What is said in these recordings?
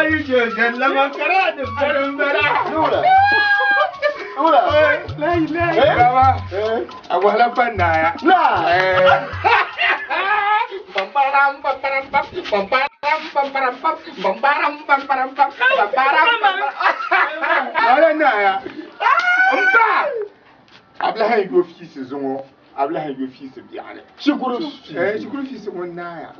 يجوز لما كراد برمبرا نورا لا بابا أولا بنايا لا بمبارام بمبارام بمبارام بمبارام بمبارام بمبارام بمبارام ولا نايا أمبا أبلا هاي جو في سيزون أبلا هاي جو في سبيعنا شكرا شكرا في سيزون نايا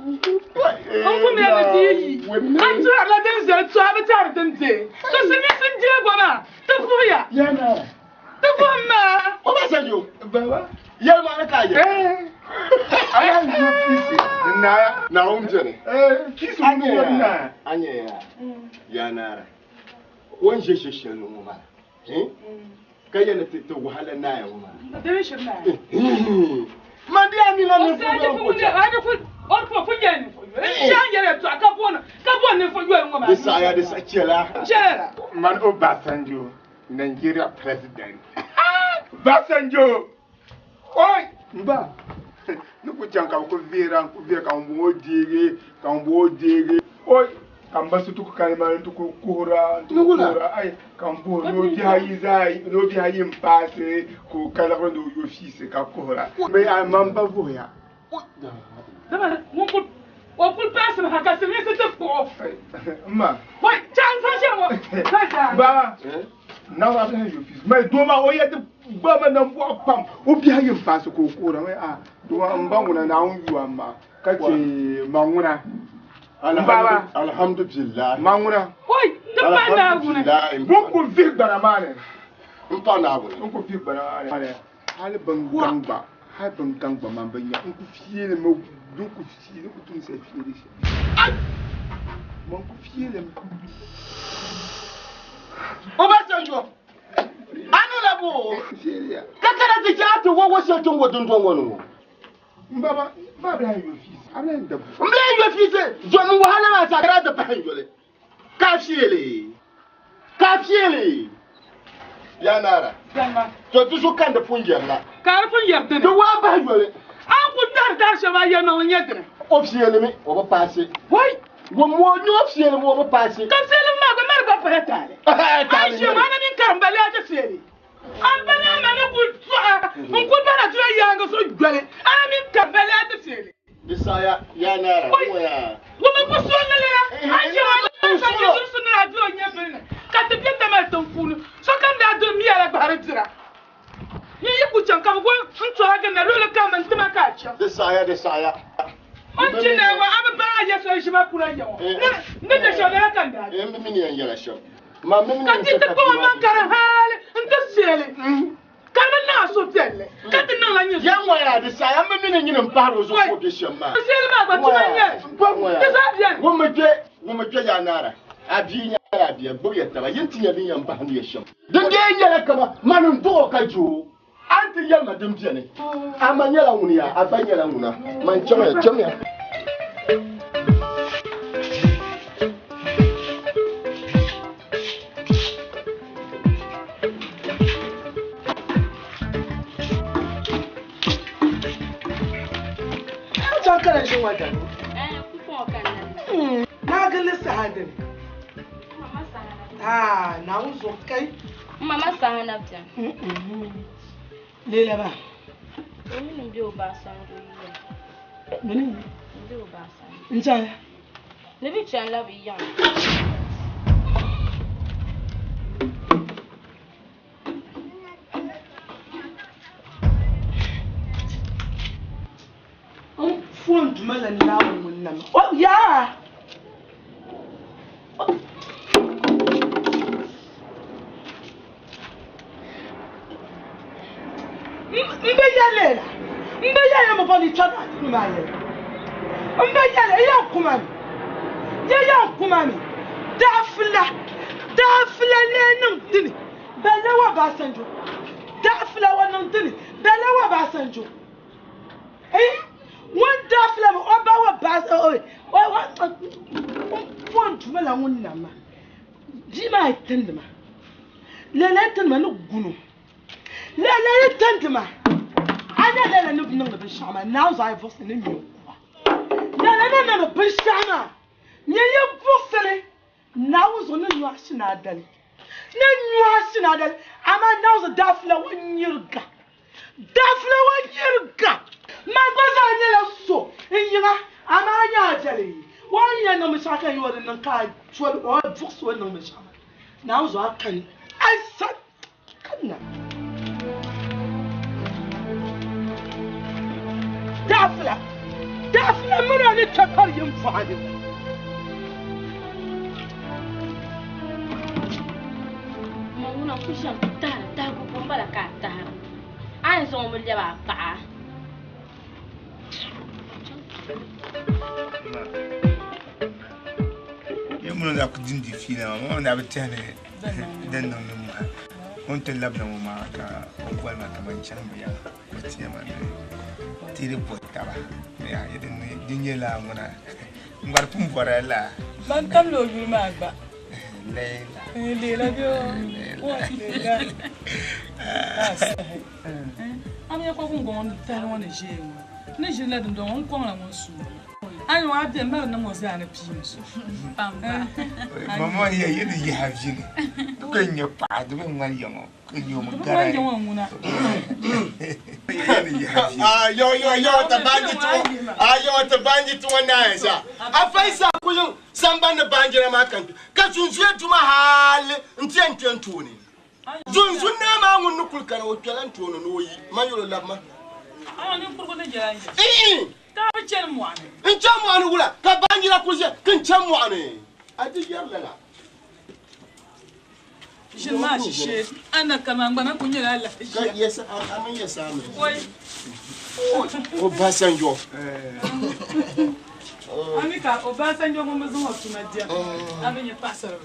أنكم يا بدي أنتوا على دنزل تسوى بتعرف دنزل تسمي سنجي بنا تفويا يا نارا تفهم ما وما سجوا بابا يا ما نكاية أبلا هاي جو في سيزون نايا نعم جري في سيزون نايا أنيا يا نارا وين جيش النوم كاين تتوهل النايا وما دمش ما ما دي أني لا نفوي أنا فل أرفع فجأة شان يلا تسوى كابون نفوي يوم ما دسايا دساتشلا شلا من أوباسانجو نيجيريا بريزيدنت Basanjo oi mba nuku janka ko vera kan bo dege oi kan basu tuku kalma tuku kura ai kan bo no bi hayi zai no bi hayi mpase ko kala ko do yo fils ka kura me a mamba voya dama mon ko o kul passe ha ka se me se te ko ma oi chan sa shemo ba na wa ba yo fils me do ma o ye de baba na bo pam o bi hayi mpase ko kura me a do mbanguna na un yuama kace manguna alhamdulillah manguna oi dama na guna mun ko fi baramane mpa na guna mun ko fi baramane hal bangamba hal bangamba man banya mun ko fi le mo dun ko fi le ko tun sai fi le shi mun ko fi le o ba sanjo anu la bo kakara ti jatu wo shetun wo dun don wono baba baba yo fi ala ndabu mbe yo fi se jo mu wahala ma sa kara da pahanjole ka fiele ya nara dama to tusu kan da fungiyar la karfin yarda to ne wa ba jole an ku dar shaba yana on yadre officiel mi o ba passé wai wo mo ni officiel mo ba passé kan selin ma ga mar ba fara tare ai shi ma na min karambale ta sele an bana mana ku an ku bana tura ya ga so gwale an min karambale ta sele bisaya ya nara ya wo me ku so ne le an shi ma na sa ke su na adu onya bene ka te bi ta ma ton fulu so kan da do mi ala bare tira yi ku chan ka go nto aga na role ka man tima ka cha bisaya on ci ne wa aba ba ya so shi ma kula yawo ne da shi da kan da em mi ni yan yala sho ma mi ni ka ti ta ko man kara hale nta sele kana na so telle ka ti na la nyi ya mo ya bisaya mi ni nyina mparo zo ko de shema sele ma ba ti ma nye ti sa bien wo me je ya nara abi nya ya bi gbo ya taba yinti ya bin yan ba hanu ya shem dan de yala kama manun to ka jo anti yal ma dum tiene amanya la wunia abanya la wuna man chama kana shin wata kuka kan na ga lissa hadin mama sana na uzo kai mama sana ta lela ba wani ne biyo ba san ruwa mini biyo ba san ncha ne bi chan la bi yan phone tumela nawo munna oh ya mbe yale mo boni chata ni maye mbe yale ya kumani dafla ne nan dini balawa ba sanjo dafla wannan dini balawa ba sanjo one dafla oba wa ba phone tumela munna ma jima itendma lele tendma no gunu lele tendma ana lele no binin da bishama now I voice ne mi kwa lele na no bishama nye ye voice Now, so no, you are Sinadal. No, you are Sinadal. I'm now the Daphne 1 year ago. Daphne 1 year ago. My brother, so, and you are, I'm a jelly. 1 year no Mishaka, you are in the car, 12 or books when no Mishaka. Now, so I can. I said, come now. Daphne, I'm going to tell you for you. Una kusha mtara taku kumbala katara. Anzo umulya bapa. Yemu na kudindi fina mama na betane. Den no mama. Onte labna mama ka obwa na tamanchambia. Betia mane. Tire potaba. Ya yeden dinyela ngona. Ngar pumbora la. Man tam lo yuma agba. Leila. Leila bio. What Leila? I'm here for going to tell one is you. Nish let them don't call on soon. I know I've been married no more than a piece. Mamma, you have Jimmy. Can you pardon one young? Can you Yo, the bandit to one night. I face up with you, somebody bandit in my country. Catch you to my hall and 10-20. Jones will never want to cook and tell and to know my love. I don't know what you're saying. One. In Chamwan, Cabanja Kuja, can Chamwane. I did your letter. She must shit. Anna Kamangana Kunya. Yes, I'm yes, I'm. Oh, Bassanjo. Amica, or Bassanjo was to my dear. I'm in your passer.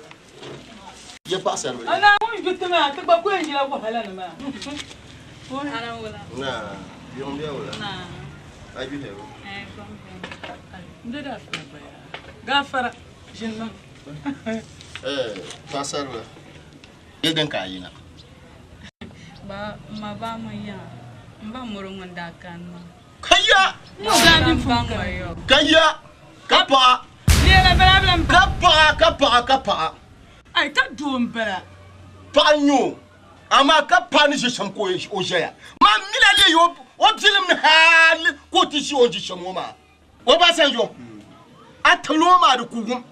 Your passer. And I want you to know about where you are, Helena. Nah, you don't know. I do have. Gafara, Jim. Passer. You don't care. Ba maya mba murungu ndakana Kaya Kaya Kapa Kapa I can't do him better. Panyo Ama Kapanish Shamko Ojaya. Ma Milali yo Otilim Hal Kotishi Ojishamoma. Obasanjo Atloma de Kugum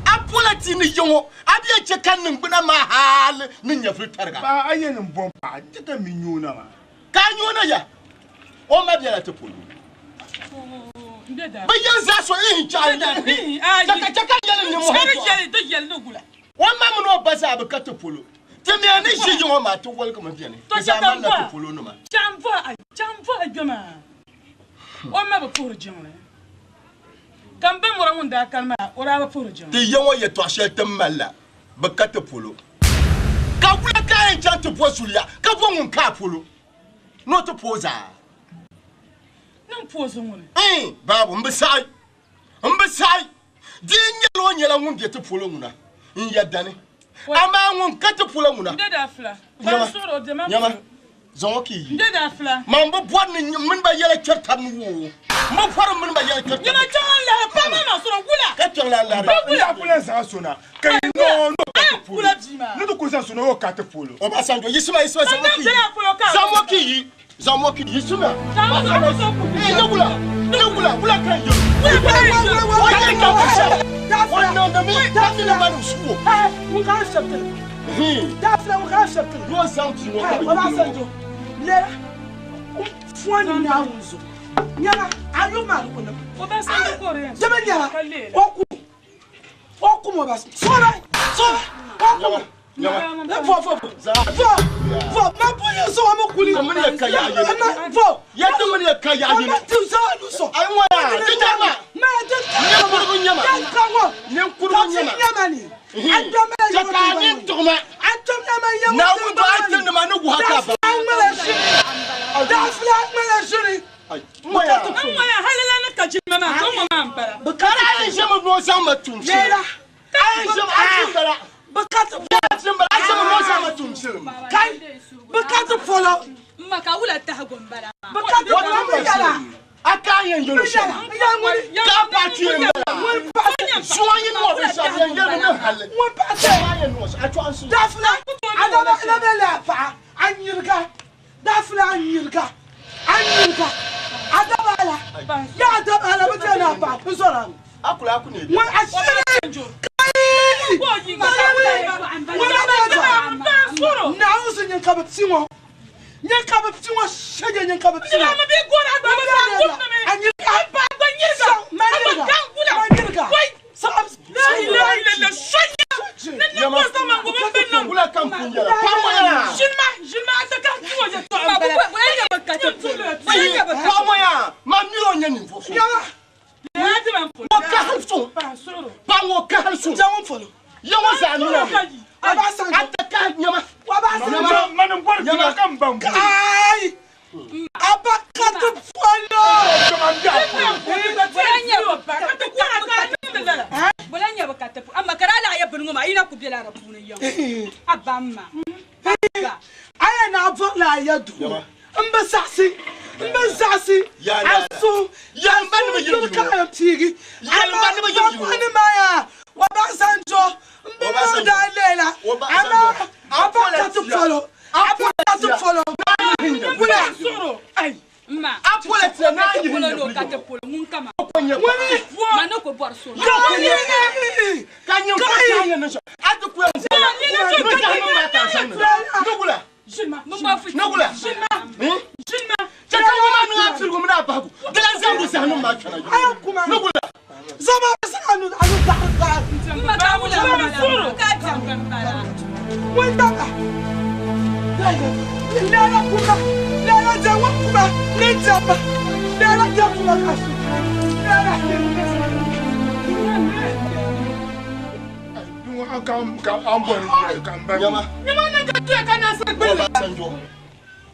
Apulatini Yo Abia Chekan Buna Mahal Ninya Fritarga. I am bomb. I didn't mean you now. Can you know ya? Oh, my dear, to pull. But yes, that's what in China. One man no bazaar cut to pull. Tell me, I need you to welcome again. Jamva, Jama. One never poor Jama. Come back around that calma or our poor Jama. The young way to shut them mala, but cut to pull. Kabula can't jump to Posulia, Kabon Capulu. Not to pose. No pose on. Eh, Babu, beside. Didn't you won't get to Puluna in your Danny? A man won't cut to Puluna. Did I fly? Yama, Zonki. did I fly? Mamma, one in your member yellow church and woo. No problem by your church. You're not telling us on Willa. Cut your land. We are pulling Sasuna. Can you know? Little Cousin no catapult. Obasanjo, you smell Zamoki, you smell. Nobula, can you? What no, the meat, that's the man who swore. We can't accept it. That's the we can't accept it. You are something. Obasanjo, Lera, Fuani Nauzo. Nyama, are you mad? Obasanjo Korean. Jamania, Oku Mobas. Sorry, Oku. Akayen yo sha. Ka party en la. Soyen no be sha yen yen no halle. One party. Soyen no sha atwansu. Dafla. Adama lebele fa. Anyirga. Dafla anyirga. Anyirga. Adabala. Ya adabala butana pa. Usora. Akula akune. One ashire. Now is in your cup of tea. Your cup of tea was sugar in your cup of tea. And you can't buy the years out.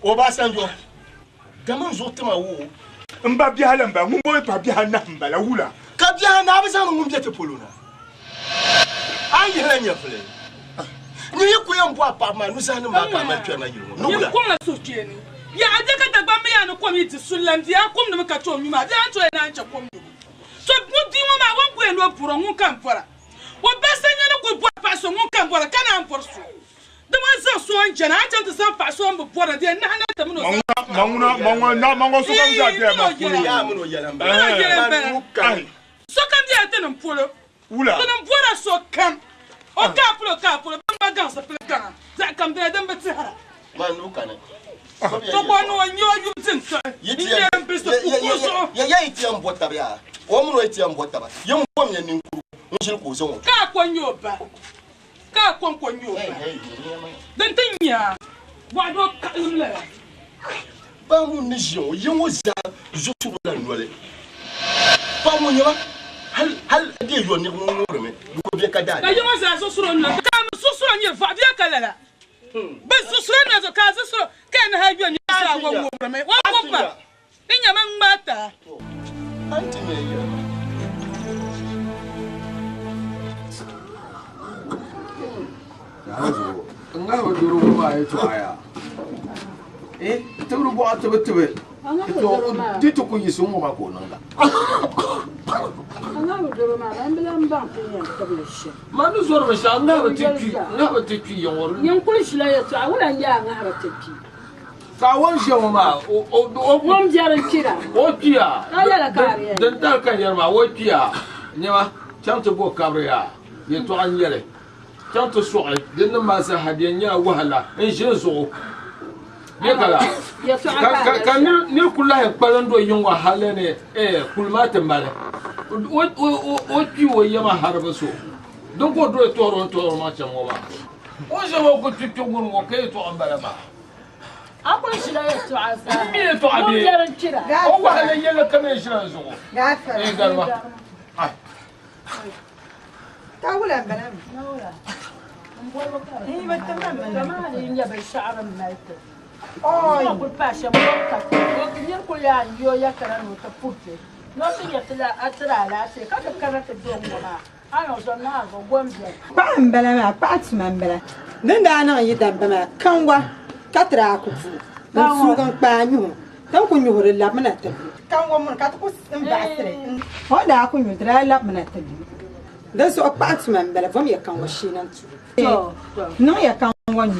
Obasanjo. Gaman zotema wo. Mba bihala mba ngumbo pa bihala mbala wula. Ka bihala abasa ngumbi te polona. Ayi hanya fle. Ni yiku yambo apama no sanu maka ma twa na yiro. No wula. Ko na so tieni. Ya adeka tagba me ya no komiti sulamdi akom no meka to nyuma. Ya anto na ancha kom no. So mudi wo ma won ku eno puro ngun kan fora. Wo besanya no ko bo paso ngun kan fora kana an forso. The ones so on I tell the sun pass on before the end. Mango so come there and pull. Ula, so come. Oh, couple, guns of Pelican. That come there, then but man, look at it. So one on your using, sir. Yetiam Botabia. One retiam Botaba. Young woman in Kuzo. Cap on your back. Cap on you. Then think ya. Why don't you let? Bamunisio, you was Zutu and Wally. Bamunia, hal dear you never me. You was so soon. Come so soon, your Fabia Calera. But so soon as a cousin can have you and your woman. One woman. In your man matter. Nga duru ba eto aya turu bo atebe tebe to dito ko yisu mo ba ko nanga nga duru ma ambela mba ko tablesh manu zoro ba sha nga ba tiki yoro nyen ko shila ya ta wala nya nga ba tiki ka won she ma o mom jaran kira o pia ala la kare dan ta kan yarma o pia nyama chanto bo kabria ye to an yele chanto soe den ma sa hadiya wahala en jezo yekala kan ni kula palando yongwa halene kulmate mbale o piwo yama harba so donc ko do to ma chamo ba o je wo ko tikto ngun wo ke to ambala ma ako shila ya to afa mi to abi o wahala yela kana shira zo gafa galma تقولها بنام نولا هي بتمام كمان هي بالشعر مالته أقول باشا مركب وكنير كل يو يكرن وتفوتي نوتي يطلع أطلع لا شيء كذا كانت الدوم وما أنا وصلنا وقومنا بعم بلا ما بعت من بلا ندا أنا يدم بما كم وا تترى كفو نسوق بانيو Kan kun yuhuri lab mana tabi. Kan wo mun ka to sim basre. Ho da kun yudra lab mana tabi. Dan so pa tu man bela fam ya kan wo shi nan tu. No ya kan wo ni.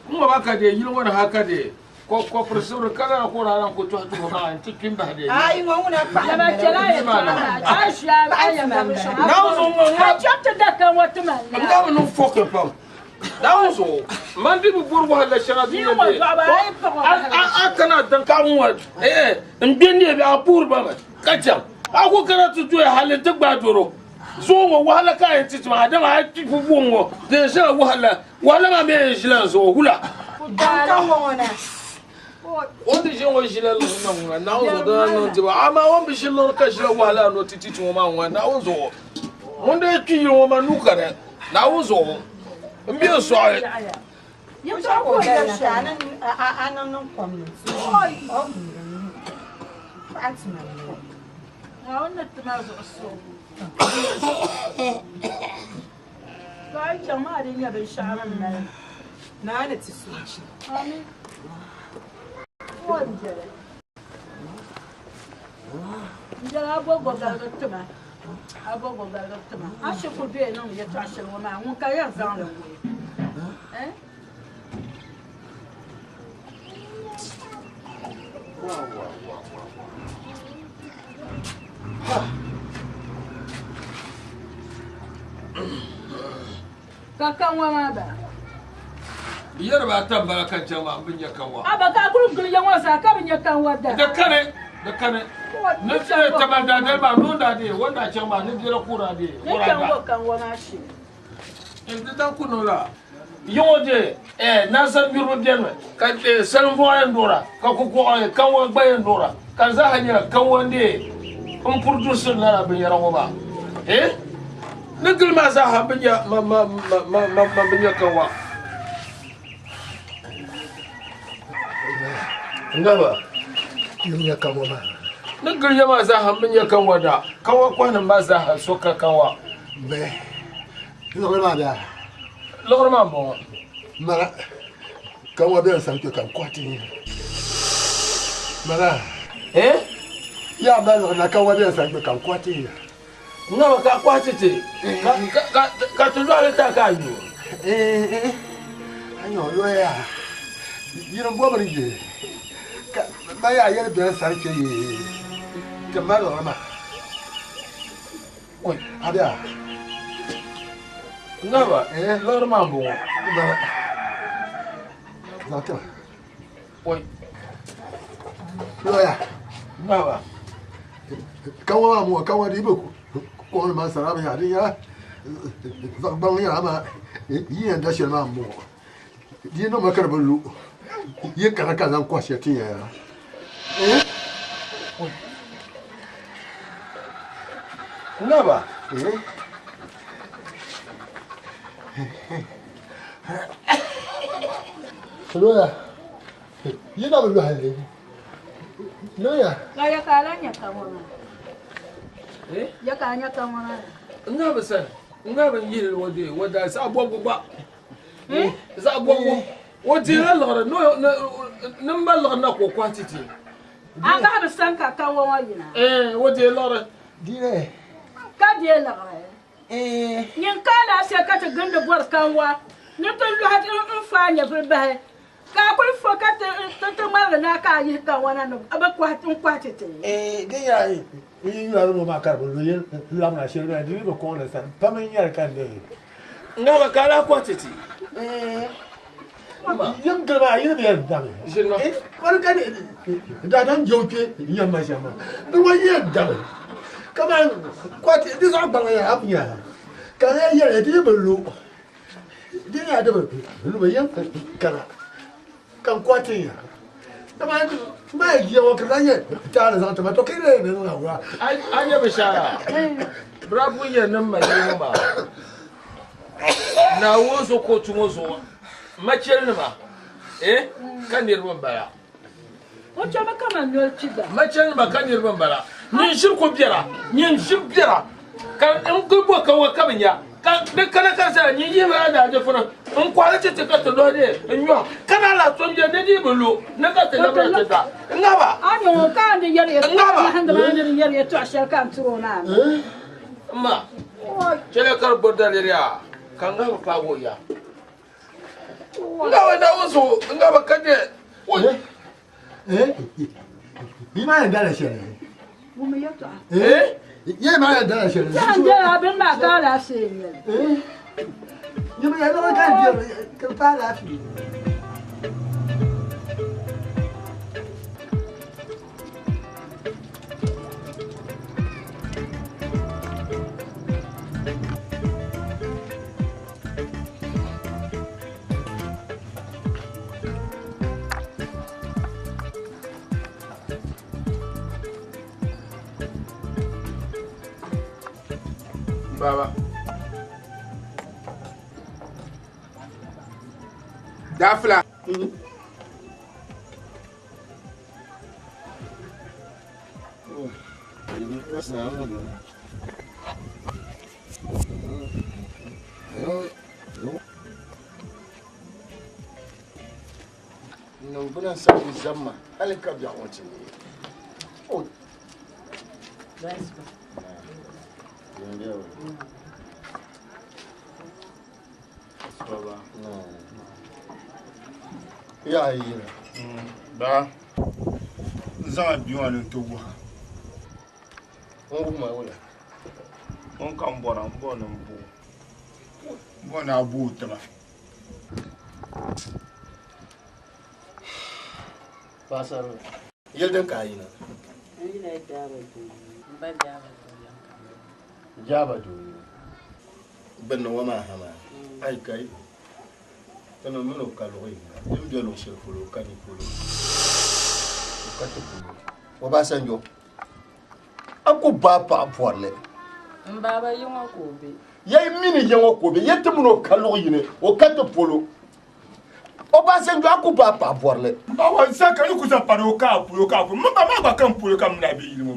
Mo ba ka de yilo wona haka de. Ko professor kala ko ran ko to to ha anti kimba de. Ai wo na pa. Ya ba kela ya. Aisha ya man. Now so mo. I chapter that kan what man. Nga no foke pam. Now so man bi bur wa la shara bi de. Kana dan ka mo mbeni bi apur ba kacha. Ako kana tu to halin ta gbadoro. So wo wahala ka yin titi ma da ma ti fu bongo. De sha wahala ma me jilan so hula. Kan wo na. Wanda jin wa jilan nan na zo da nan ti ba amma wan bi jilan ka jilan wahala no titi to ma wan na zo. Wanda ki yi wa manu kare na zo. Mbi so ai. Yo so ko da sha nan anan kwam. Oi. Fatima. wannan tana zo so kai jama'a da ya bai sharan nan na ti suci amin wanda njara agogo gargattuma agogo gargattuma ashe ku be nan ya tashi wa mun kai ya zan eh Kakan wa ma ba. Biyar ba tambara kan jama'a bin ya kanwa. Aba ka gurun gurun yan wasa ka bin ya kanwa da. Da kare. Na ce ta banda da ba non da de wanda can ba ni jira kura de. Ne kan wa na shi. In da kuno la. Yode na san biro den ka san voyan dora ka ku ko kan wa bayan dora kan za hanya kan wande in producer na bin yaran ba. Nigel ma za ha bin ya ma bin ya kan wa. Ngaba yin ya kan wa ma. Nigel ya ma za ha bin ya kan wa da kan wa kwanan ma za ha so ka kan wa. Me. Ino ma da. Logor ma bon. Mara. Kan wa ben san ke kan kwati. Mara. Ya ba na kan wa ben san ke kan kwati. Ngaba ka kwati te. Ka tu lo ta ka yu. Anyo lo ya. Yiro bo bari je. Ba ya yere ben san ke yi. Ka ma lo ma. Oi, ada. Ngaba logor ma bon. Mara. Zata. Oi. Lo ya. Ngaba. Kan wa mu kan wa di boku. Ko ma sara ba ya din ya. Ba mu ya ma. Yi en da shi ma mu. Yi no ma kar bulu. Yi kana kan zan kwashe tin ya. Ngaba. Loya. Yi na bulu hali. Loya. Kaya kalanya kamona. Ya kanya kamona. Ngaba san. Ngaba yiri wode wada sa bogo ba. Sa bogo. Wodi la lora no number lora na ko quantity. Anga ba san ka kan wa yina. Wodi lora. Dire. Ka die lora. Nyin kala se ka ta ganda bor kan wa. Ni to lu hat in fa nya fur ba. Ka kul fo ka ta ma na ka yi kan wa na no aba kwatete. Ge ya yi. Yi ya ro ma kar bulu yin la na shi ra di ko ko na san. Pa men ya kan de. Ngaba kala quantity. Yin gaba yin da da. Jinno. Wani ka ne. Da dan joke yin ma shama. Ni wa yin da. Kama kwati di sa bang ya apnya. Ka ya ya di bulu. Di ya da bulu ba yin kana. Kan kwati ya. Kama ma ya wa kana ya. Ta da ta to kai ne na wa. Anya bishara. Brabu ya nan ma ne ba. Na wozo ko tumozo. Macel ma. Kan nirban baya. Wace ma kama no tiba. Macel ma kan nirban bara. Nin shirko biyara. Nin shir biyara. Kan in ko bo kan wa kabanya. kana kasa ni yi ma da je funa on kwala ce ka to do de nyo kana la so je ne di bulu na ka te na ta ngaba anyo ka ndi yare ngaba handa ndi yare to ashar kan turo na ma chele kar bodal ya kan ngaba pa go ya ngaba da wasu ngaba kaje ni ma ya dala shere wumi yato ye ma ya dala shere sanje abin ma ka la shere ye ma ya dala ka pa la fi Baba. Dafla. Non buna sabu zamma alka biya wanci oh that's Baba. Ya yi Ba. Zan biwa ne to wa. on ma wala On kan bora mbona mbu. Mbona abu tama. pasar yelden ka yi na ina da ba jaba do benno wama hama ay kay tano mino kaloy dem jelo shel fulo kani fulo katu fulo Obasanjo ako baba porle mbaba yongo kobe yay mini yongo kobe yetemuno kaloy ne o katu fulo Obasanjo ako baba porle Awa saka yuko za paro ka puyo ka. Mama ba kan puyo ka mna bi ilmu.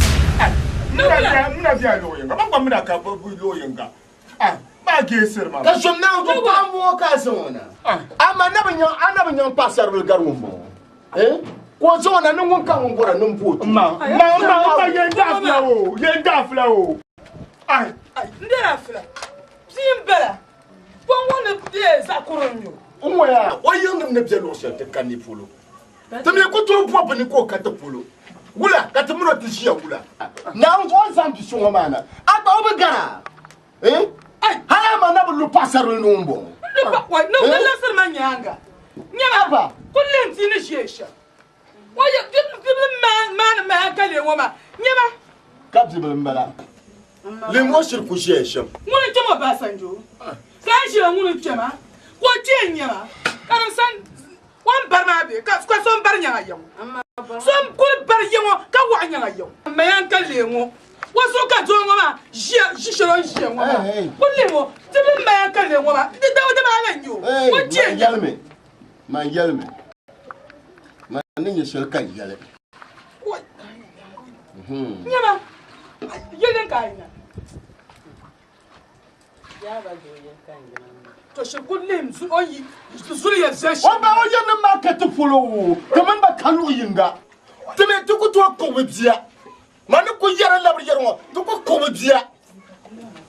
Muna biya loyenga. Mama muna ka bu loyenga. Ba ge sir mama. ka somna ko pamo ka sona ama nabanyan pasar bel garumbo ko zona nungun kan ngora numputu Ma yenda flawo. Ai, ndera fla simbela wona de zakuronyo umwaya oyungum ne belo sete kanifulu tamye ko to popo ni ko kata pulu wula kata muno tishiya wula na on zambi sunga mana aba obegara haya mana bulu pasar numbo no lasar manyanga nyaba kullum tini shesha waya man kale woma nyaba kapti mbala le mo shirku shesha ngone choma Basanjo kan shi ngone choma ko tenya kan san wan barma be ka son bar nya yawo son kul bar yawo ka wa nya yawo mayan kale ngo waso ka to ngoma shishiro ngo kullimo tibi mayan kale ngoma de dawda ma nganyo ko tenya man yalme man ni shel kan yale nyama yelen kaina ya ba do yen kaina to shi kullum su oyi zuriya zashi o ba o yen ma ka to folo kaman ba kanu yinga teme to ko to ko biya man ko yara labri yaro to ko biya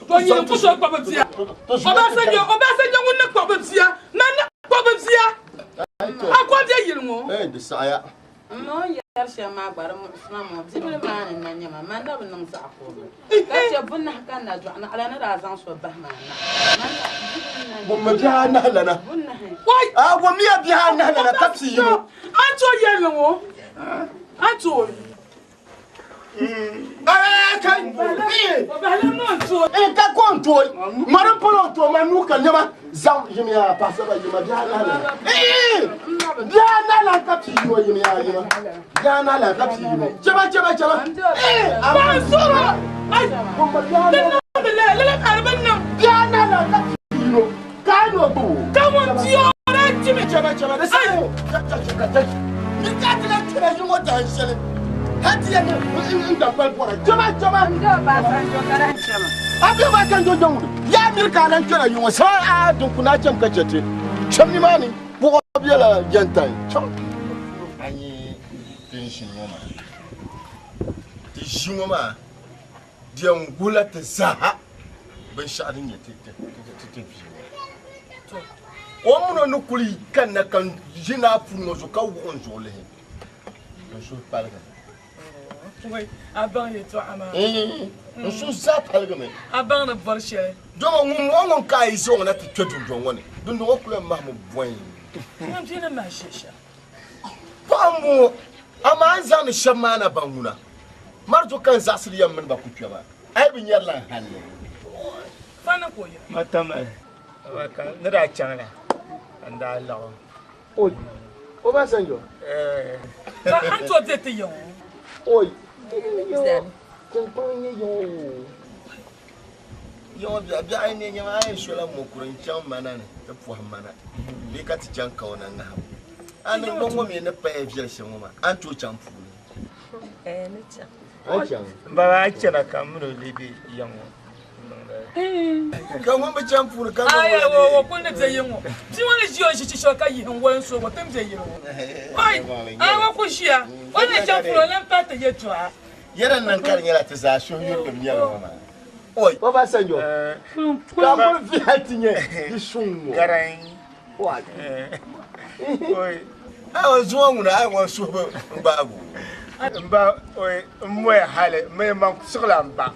to yen ko so ko biya Obasanjo ngunne ko biya man ko biya akwande yilmo de saya no yar shama bar mu mama zibil man nan nyama man da ban sa ko ka ce bunna kan na juana ala na razan so bahma na biya na lana wai wa miya biya na lana kapsi yimo anto yelmo anto kai bale mo anto ka konto maran polo to manu kan nyama zam yimiya pasaba yima biya na lana biya na la kapsi yimo yimiya biya na la kapsi yimo chaba Mansura ai la arbanna biya na la kapsi yimo kano to kamon tiyo rajimi chaba da sai ni ka tira yimo da shele hati ya ni in da kwal pora chaba ndo Basanjo karan shama. Abia ba san jo don. Ya America nan kira yi wasa a dun kuna can kacete. Cham ni mani bo bia la jantai. Cham. Anyi tension mama. Ti shingoma. Dia ngula te saha. Ben shadin ya te. Omuno nukuli kana kan jina puno zo ka won zo le. So parle. Oui, avant et toi ama. On so za parle me. Avant de borcher. Donc on ka iso on a te twedu woni. Donc on kula mahmu boy. Mam tina ma shisha. Pamu ama anza ni shamana banguna. Marjo kan zasri yam man ba kutua ba. Ai bin yalla halle. Fana koya. Matama. Waka nda changla. Anda lawa. Oi. Obasanjo. Anto tete yo. Oi. Yo. Kompanyi yo. Yo bia ai ne nyama ai shola mokurin chan manane. Te pu hamana. Ni ka ti chan ka ona na. Ani bongo me ne pa e via shema. Anto chan pu. Ne cha. O chan. Ba chana kamno libi yango. Kan won be chan pu kan. Ai wo ko ne te yimo. Ti won le ji o shi shi ka yi han won so wo tem te yimo. Ai, ai wo ko shia. O ne chan pu lan pa te ye twa. Yaran nan kan yara ta za sho yur dum yara mama. Oi, Obasanjo. Ka mo via tinye. Di sunwo. Garan. Wa. Oi. Ai zo nguna ai won so ba bu. Mba oi mwe hale me man sugla mba.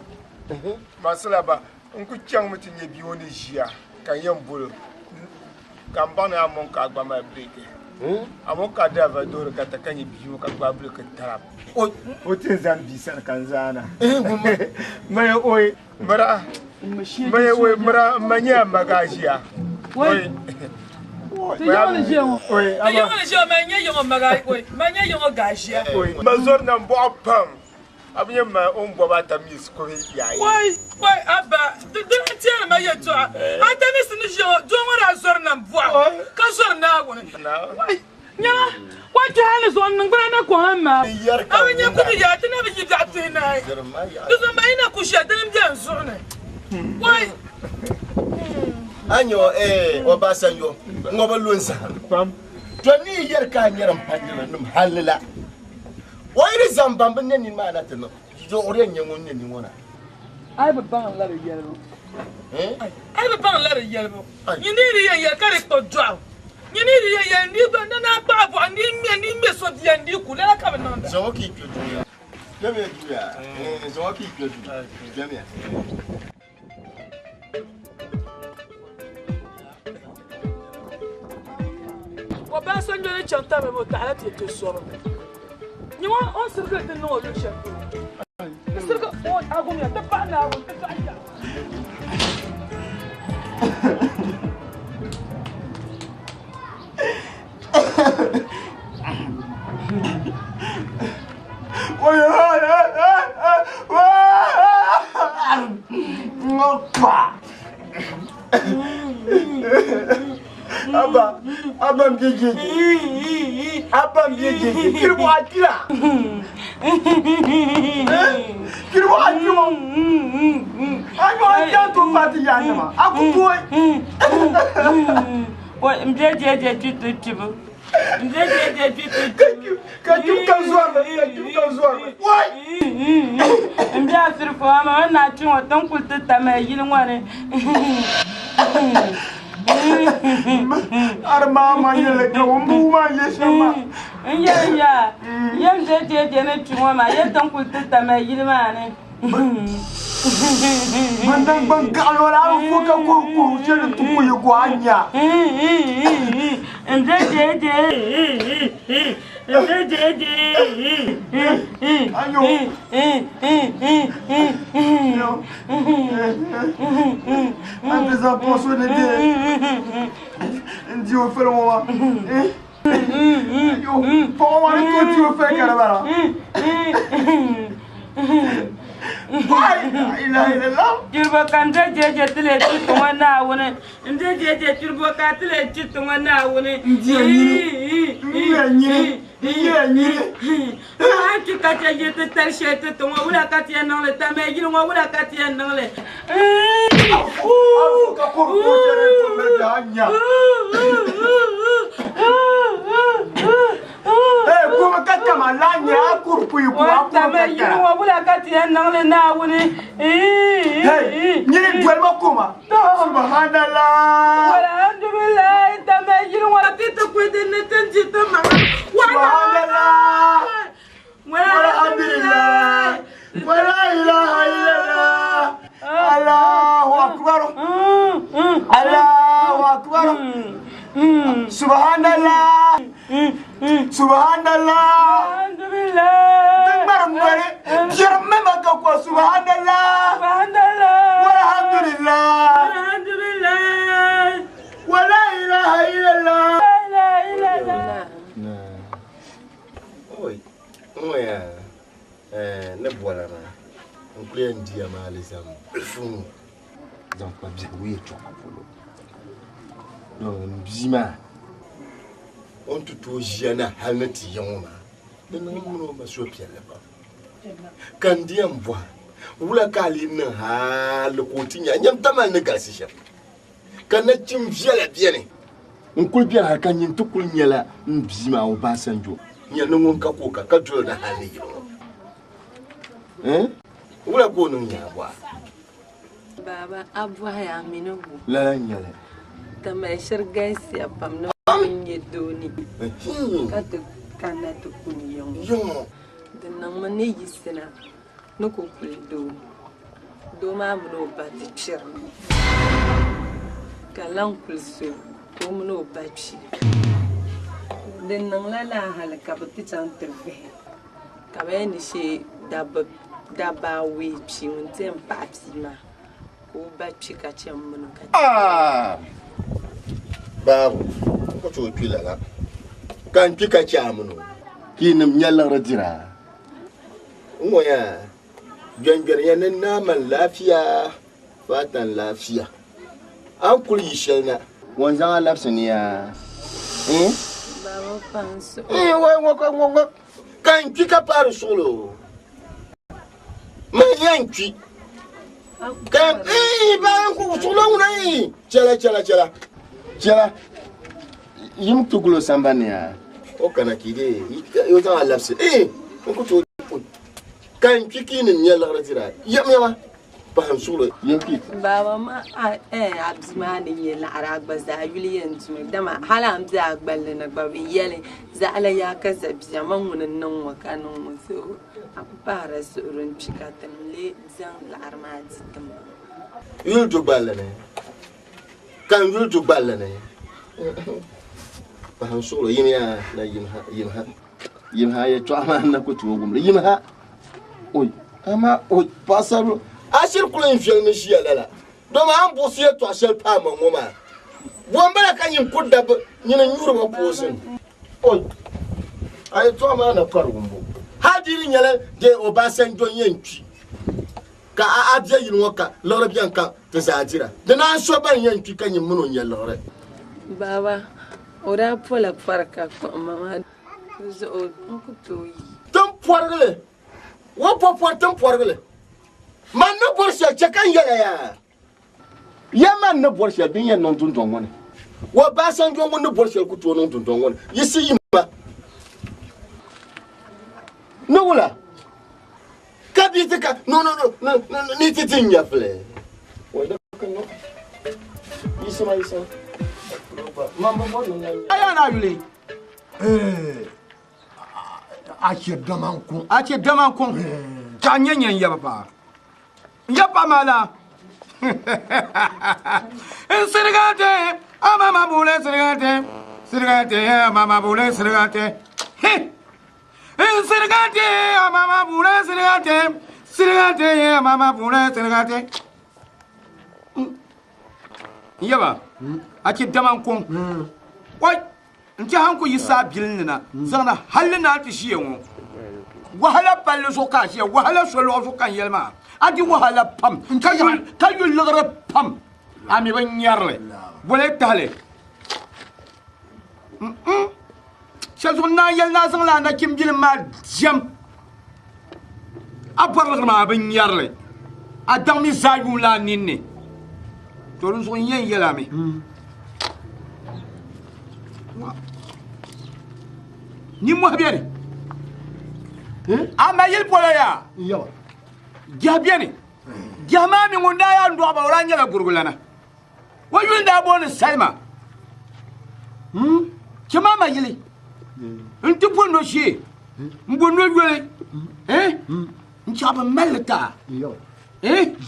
Masala ba nku chang mutin ye bi woni jia kan yem bolo. Kan ba na mon ka gba ma breke. Amon ka da va dor ka ta kan ye bi ka gba breke tarap. Oi, O tin zambi san kan zana. Me oi mara me oi mara manya magajia. Oi. Ti yo le je won. Oi, Ti yo le je ma nya yo magai oi. Ma nya yo gashia. oi. Mazor na mbo pam. Abnye ma ombo ba tamis ko yayi. Wai aba de ti na ma ye to. Anta ni sini je do mo ra zor na mbo. Ka zor na won. Wai nya wa ta ni zo nan gura na ko ma. Awin ya ku ya ti na bi ga ti na. Do ma ina ku sha dan bi an zor na. Wai Anyo Obasanjo ngoba lunsa. Pam. To ni yar ka nyaram panjira num halala. Wai zamba ban ni ma na tano. Jo ore nyangon ni wona. ai ba ban la re yelo. Ai ba ban la re yelo. Ni ni ye ka re to dwa. Ni ni ye ni ba na ba bo ni me so dia ndi ku la ka ba na. Zo ki kyodu. Jamia duya. Zo ki kyodu. Jamia. Obasanjo ne chanta me mo ta ala ti to so. Ni wa on sirga de no lo sha. Sirga o agum ya ta ba na won ta ta ya. Abam jeje. Kirbo atira. Kirbo atira. Anyo anto pati yanama. Akutoi. Oi, mjeje tutu. Mjeje tutu. Kaju kazwa. Wai. Mja sirfo ama na chunwa tankul tata me yinwane. Arma ma yele ka wumbu ma yeshama. Ya. Yem jeje ne chunwa ma ye tankul tata me yinwane. Mandang bang kalora fuka ko jere tuku yugo anya. Mjeje. Anyo. Antes a posso ne de. Ndio fero wa. Yo, po wa ni to fe karabara. Turbo kan jeje tile chitu wana wone. Jeje turbo ka tile chitu wana wone. Ndio nyiri. Iya nyiri. Anti katia yete tel shete to wala katia nang le tame yiri wala katia nang le. Afuka kurku jere to medanya. Kuma kata malanya kurku yu kwa tame yiri wala katia nang le na wuni. Nyiri dwelma kuma. Subhanallah. Alhamdulillah tame yiri wala tita kwede netenji tama. Subhanallah. Walhamdulillah. Wala ilaha illallah. Allahu akbar. Allahu akbar. Subhanallah. Subhanallah. Alhamdulillah. Tengbaram bare. Jerme maka ko subhanallah. Subhanallah. Walhamdulillah. Alhamdulillah. Wala ilaha illallah. La ilaha illallah. Oi, moya, ne bola na. On clé un diamant les amis. Fou. Donc pas bien oui tu as polo. Donc bima. On tout jana halnati yoma. De non ma so pierre là. Kan diam bois. Wula kali na ha le kotinya nyam tamal ne gasi chef. Kan na tim viela bien. On coule bien ha kan yin to kul nyala bima o basanjo. Nyana ngon ka ko ka dro na hali yo. Wula ko no nya bwa. Baba abwa ya minugu. La nyala. Tama shirgaisi apam no nye doni. Katu kana to kunyon. Yo. De nang mane yisena. No ko kul do. Do ma mno bati chir. Kalang kulso. Ko mno bati. De nang la halaka bati chanterve. Kabe ni she daba we pi untem papi ma. Ko bati ka chamno ka. Ah. Babu, ko to pila la. Kan pika chamuno. Kinum nyalla radira. Moya. Gangar yanan naman lafiya, fatan lafiya. An kuli shelna. Wanzan lafsaniya. Baba panso. Wa kan pika paru solo. Mayanki. Kan ba ko solo unai. Chala. Yim tugulo sambania. O kana kide. Yo ta lafse. Ko to kan kiki ni nyala ratira. Yama. Paham solo. Yanki. Baba ma abzima ni yela aragba za yuliyan tumi dama hala amza agballe na babi yele za ala ya kaza biya mangunan nan wa kanun so akpara surun chikatan le zan la armadi tam Yul to balane. Kan yul to balane. Paham solo yimya na yimha ya chama na ko to gumre yimha. Oi, ama oi pasaro ashir kula infiel ne shi alala. Do ma an bosu ya to ashel pa ma ngoma. Bombara kan yin kudda nyina nyuro ba posin. Oi. Ay to ma na karumbo. Hadiri nyala de Obasanjo yentwi. Ka abia yin woka lore bian ka te sajira. De na so ban yentwi kan yin muno nyelore. Baba ora pola farka ko mama zo ko to Tam porgele. Wo popor tam porgele. Man no borsha chakan yala ya. Ya man no borsha bin yan non tun ton woni. Wo Basanjo won no borsha ku to non tun ton woni. Yisi yimba. No wala. Kabitika no ni titin ya fle. Wo da kan no. Yisa. Mama bon no. Ayana yule. Ake daman kun. Ta nyanyan yaba. Yapa mala. Sirgate, amama bule sirgate, amama bule sirgate. Sirgate, amama bule sirgate, amama bule sirgate. Yaba, ake daman kun. Wai, nti hanku yisa bilnina, zana halina ta shi yawo. Wahala palle so ka shi, wahala so lo so kan yelma. Adi wahala pam kayul lagara pam ami ban yarle bole tale شلون يل ناس لا أنا كم جل ما جم أبرر ما بنيارلي أدمي زايبون لا نيني تقولون سون يلامي نيمو هبياني أما يلبولا يا جابياني جامامي من دايا ندوا بورانيا لغورغلانا ويقول دابون السلمى كما ما يلي انت بونو شي مبونو يلي نشاب ملتا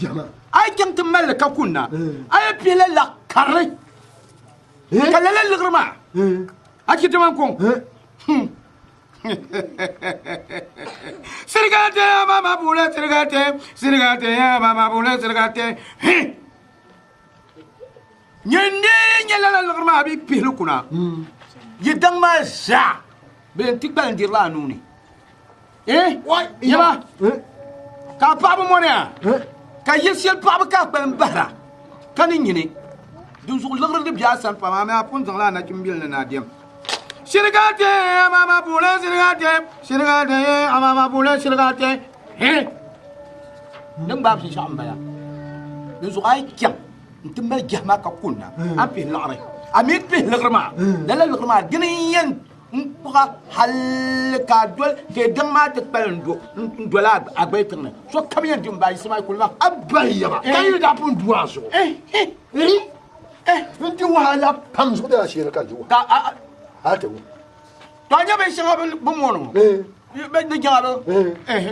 جما اي كم تملك كنا اي بيلا لا كاري كلا لا الغرما اكي تمامكم سرقاتي يا ماما بولا سرقاتي يا ماما بولا سرقاتي نيني لا الغرما بي بيلكنا يدن ما سا بنتك بندير لا نوني يما كا بابا مونيا كا يسيل بابا كا بنبهرا كان يني دوزو لغر دي بياسان فما ما بون زلا نا كيمبيل ناديم سرقاتي يا ماما بولا سرقاتي يا ماما بولا سرقاتي نم باب سي شامبا دوزو اي كيام انت ما جهما كنا ابي العري اميت به الغرما لا الغرما دنيا نبغى حل كادول كدم ما تقبل ندولا اغبيتنا سو كمين دم باي سما يقول ما ابي يا كاي دابون دواسو انت وهلا بامزو ده شيء كان جوا هاتو تانيا بيشنا بمونو بدي جالو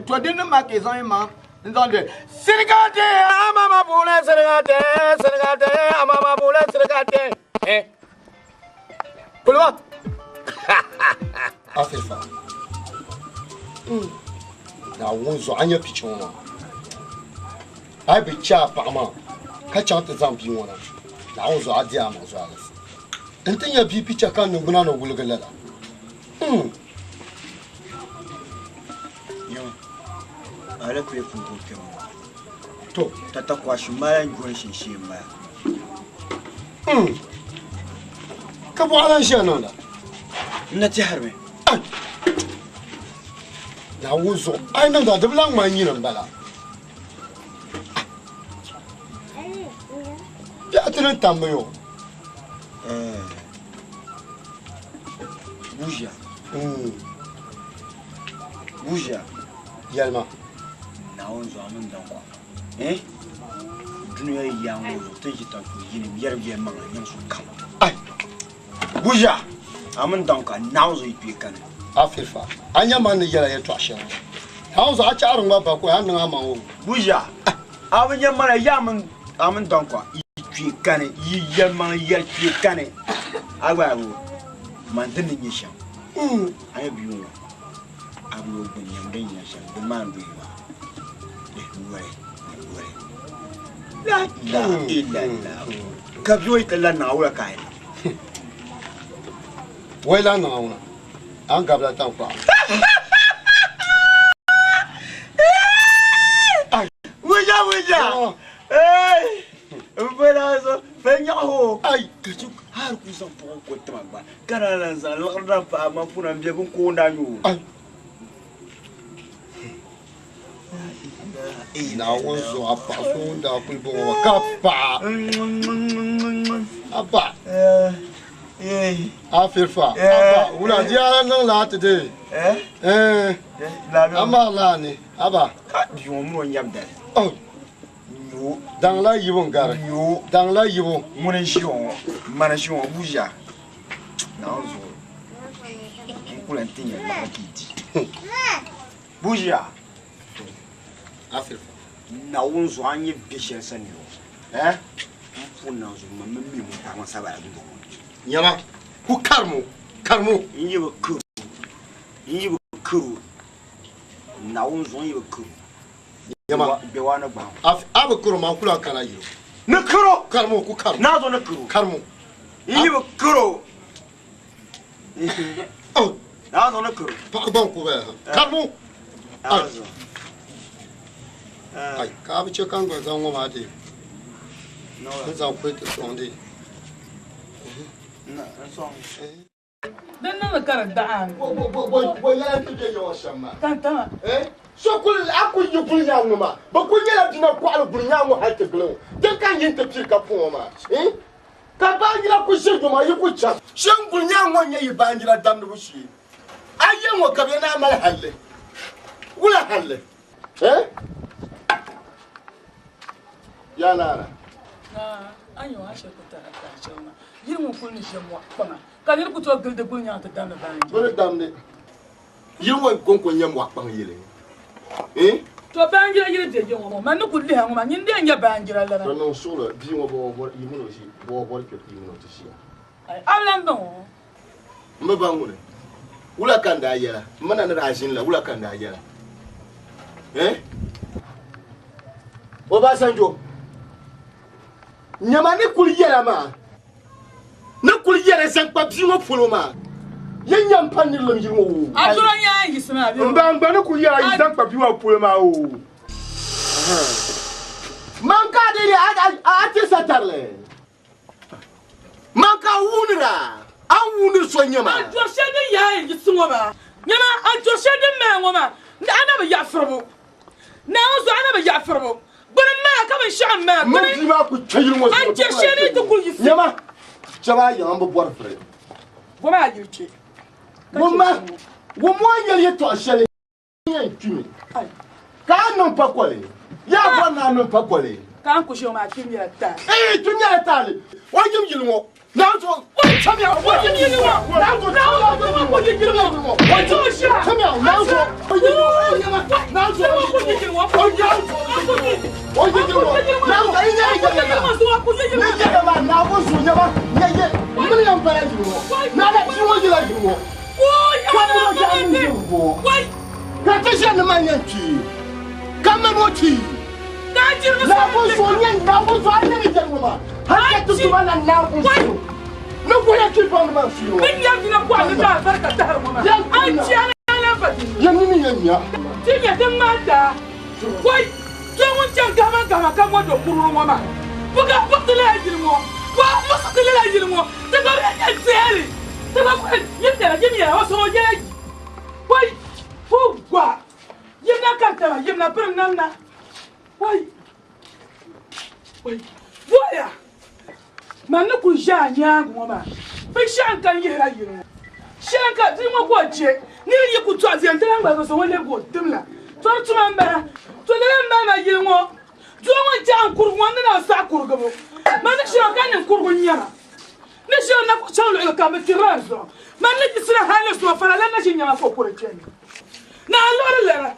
تو دين ما كيزان ما ندوند سرقاتي ماما بولا سرقاتي ماما بولا سرقاتي كلوا أخيفا نا ونزو عنيا بيشونا هاي بيتشا بعما كشانت زامبيونا نا ونزو عدي أما زالس أنت يا بيتشا كان نبنا نقول قللا يا على كيف نقول كمان تو تتقوى شمال نقول شيء ما كبو على شانونا نتحرمي نا ونزو أي نمدا دبلان ما ينام بلا يا ترى تاميو بوجيا بوجيا يالما ناونزو امن دانكو دنيا يانغو تيجي تاكو يني يربي ما ينسو كام اي بوجيا امن دانكو ناونزو يبي كان afirfa anya man yela yeto ashen hausa a charu ma ba ko hanu ma wo buja awanya mara yaman aman donko yitwi kane yiyaman yatwi kane agbawo man tin ni shan ayi biyo ablo bunyam den ya shan de man bi wa la illa la kabyo itala na wura kai wela na wura an gabla tan kwa wuja uberazo fenyaho ay kachu har ku san po ko tamba kana lan za lakra fa ma funa mbe bun ko ndanyu ay na wonso apa so nda kulbo kapa apa afirfa aba wula jiara nan la tede ama la ni aba yo mo nyamda oh yo dans la yibon gar yo dans la yibon mon chion mana chion buja na zo kula ntinya la kiti buja afirfa na wonzo anye bishe sanyo funa zo mammi mu ta masa ba du nyama ku karmo yi kuru na wonzo yi kuru nyama be wana ba ab kuru ma kula kana yi na kuru karmo ku karmo na zo na kuru karmo yi kuru oh na zo na kuru pa bon ku ba karmo ai ka bi che kan gwa zan wo ma de no zan ku te sonde na song Dan na kara da'an. Bo ya ke je yo shama. Tanta. So kul aku yu kul nya nguma. Ba ku nyela dina ku al bur nya ngo halte glo. Dan kan yin ta pirka fu ma. Ka ba ngira ku she do ma yu ku cha. Shen bur nya ngo nya yi ba ngira dam du shi. Aye ngo ka be na mal halle. Wula halle. Ya nara. Anyo ashe ku ta ta shoma. Yin mu kun shi mu kuma. Ka ni ku to gilde bul nya ta dam ba ni. Bore dam de. Yin wo gon ko nyam wa pang yele. To bangira yele de yo mo. Man ku le ha mo man yin de nya bangira la. To no solo bi wo bo yi mu no shi. Bo ke yi mu no to shi. Ai amlan don. Me bangure. Wula kan da yela. Mana na rashin la wula kan da yela. Obasanjo. Nyama ne kul yela ma. Ne kul yela san pa bi mo folo ma. Yen nyam panir lo ngi mo. Aduro nya yi sima bi. Mba ne kul yela yi san pa bi wo folo ma o. Manka de ati satarle. Manka wunira. An wunir so nyama. Ajo shede ya yi sima ba. Nyama ajo shede me ngoma. Ana ba ya frobo. Na ozo ana ba ya frobo. Bana ma ka ban sha ma. Mun ji ma ku tayin wasu. An je shede to kul yi. Nyama. Chaba yan bo bor fre. Goma yirche. Goma. Gomo yel ye to shele. Yan tumi. Ka non pa kole. Ya bo na non pa kole. Ka ku shi ma kin ya ta. Tunya ta le. Wa yim yilwo. Na so. Chamia. Wa yim yilwo. Na so. Wa yim yilwo. Wa to sha. Chamia. Na so. Na so. Wai, jangan jangan kamu do kurung mama. Bukan betul lagi ilmu. Wah, betul lagi ilmu. Tengok yang sehari. Tengok yang ya, osok je. Wai, gua. Yang nak kata, yang nak pernah na. Wai, ya. Mana ku janya mama. Bishan kan ye lagi ilmu. Shanka, terima kasih. Ni ye ku tuan ziantan baru semua go timla. Tuan cuma mbak. Tulen yilmo jongo jang kurgo na sa kurgo man shi kan kurgo nyama ne shi na ko chalo ka me tirazo man ne kisra halo so fara la na shi nyama ko kure chen na lore lera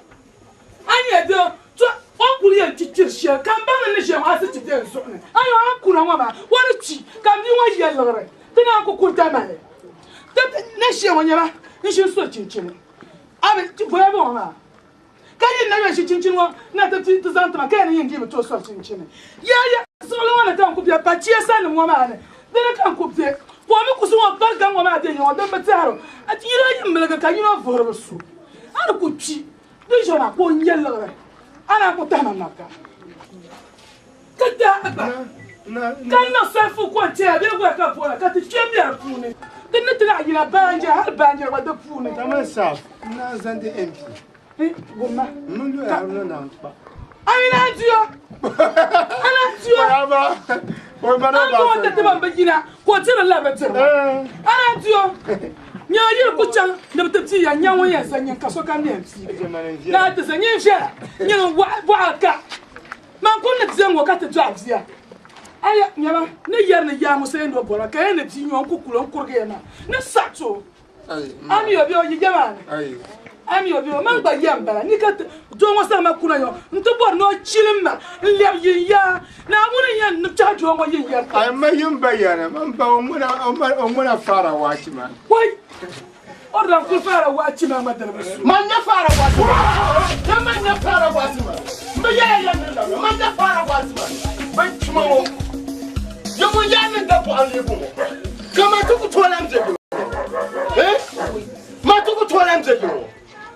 anya do to on kuriye titir shi kan ba ne shi ma sa titir so ne ayo an kura wa ba wani ci kan bi wa yelore tana ko kurta ma ne shi wa nyama ne shi so chinchin abe ti boya bo ma kaya na yashi cincin wa na ta ti zanta kaya na yin gibi to so cincin ya solo wana ta ku biya pachi esa ni mo ma ne dena kan ku biya po mi ku so ba gan wa ma de yo don betaro ati iro yin melaga kan ino vorbo su ana ku chi de jona ko nyella ana ku ta maka kada kan na sa fu ko te be ko ka po ka ti chemia fu ne dena tira ila banja har banja wa de fu ne kama sa na zande MP Goma. Mundu ya na mpa. Amina ndio. Ana ndio. Baba. Ko bana ba. Ko tete ba bagina. Ko tira la ba tira. Ana ndio. Nya yir ku chan na tete ya nya won ya sanya kaso kan ne msi. Na te sanya sha. Nya wa ka. Man kun na zengo ka te twazia. Aya nyama ne yer ne ya musa ndo bora ka ne ti nyon ku kulon kurge na. Ne sato. Ami obi o yigama. Ami obi o man ba yamba ni ka do mo sa ma kuna yo nto bor no chilimma lem yiya na wuri yan no cha do mo yin yar ay ma yamba yana man ba omuna fara wachi man wai ordan ku fara wachi ma madar basu man na fara wachi ma man na fara wachi ma mbe ya man na fara wachi ma ban chuma wo yo mo yan da po an lebu kama tuku tolam je ma tuku tolam je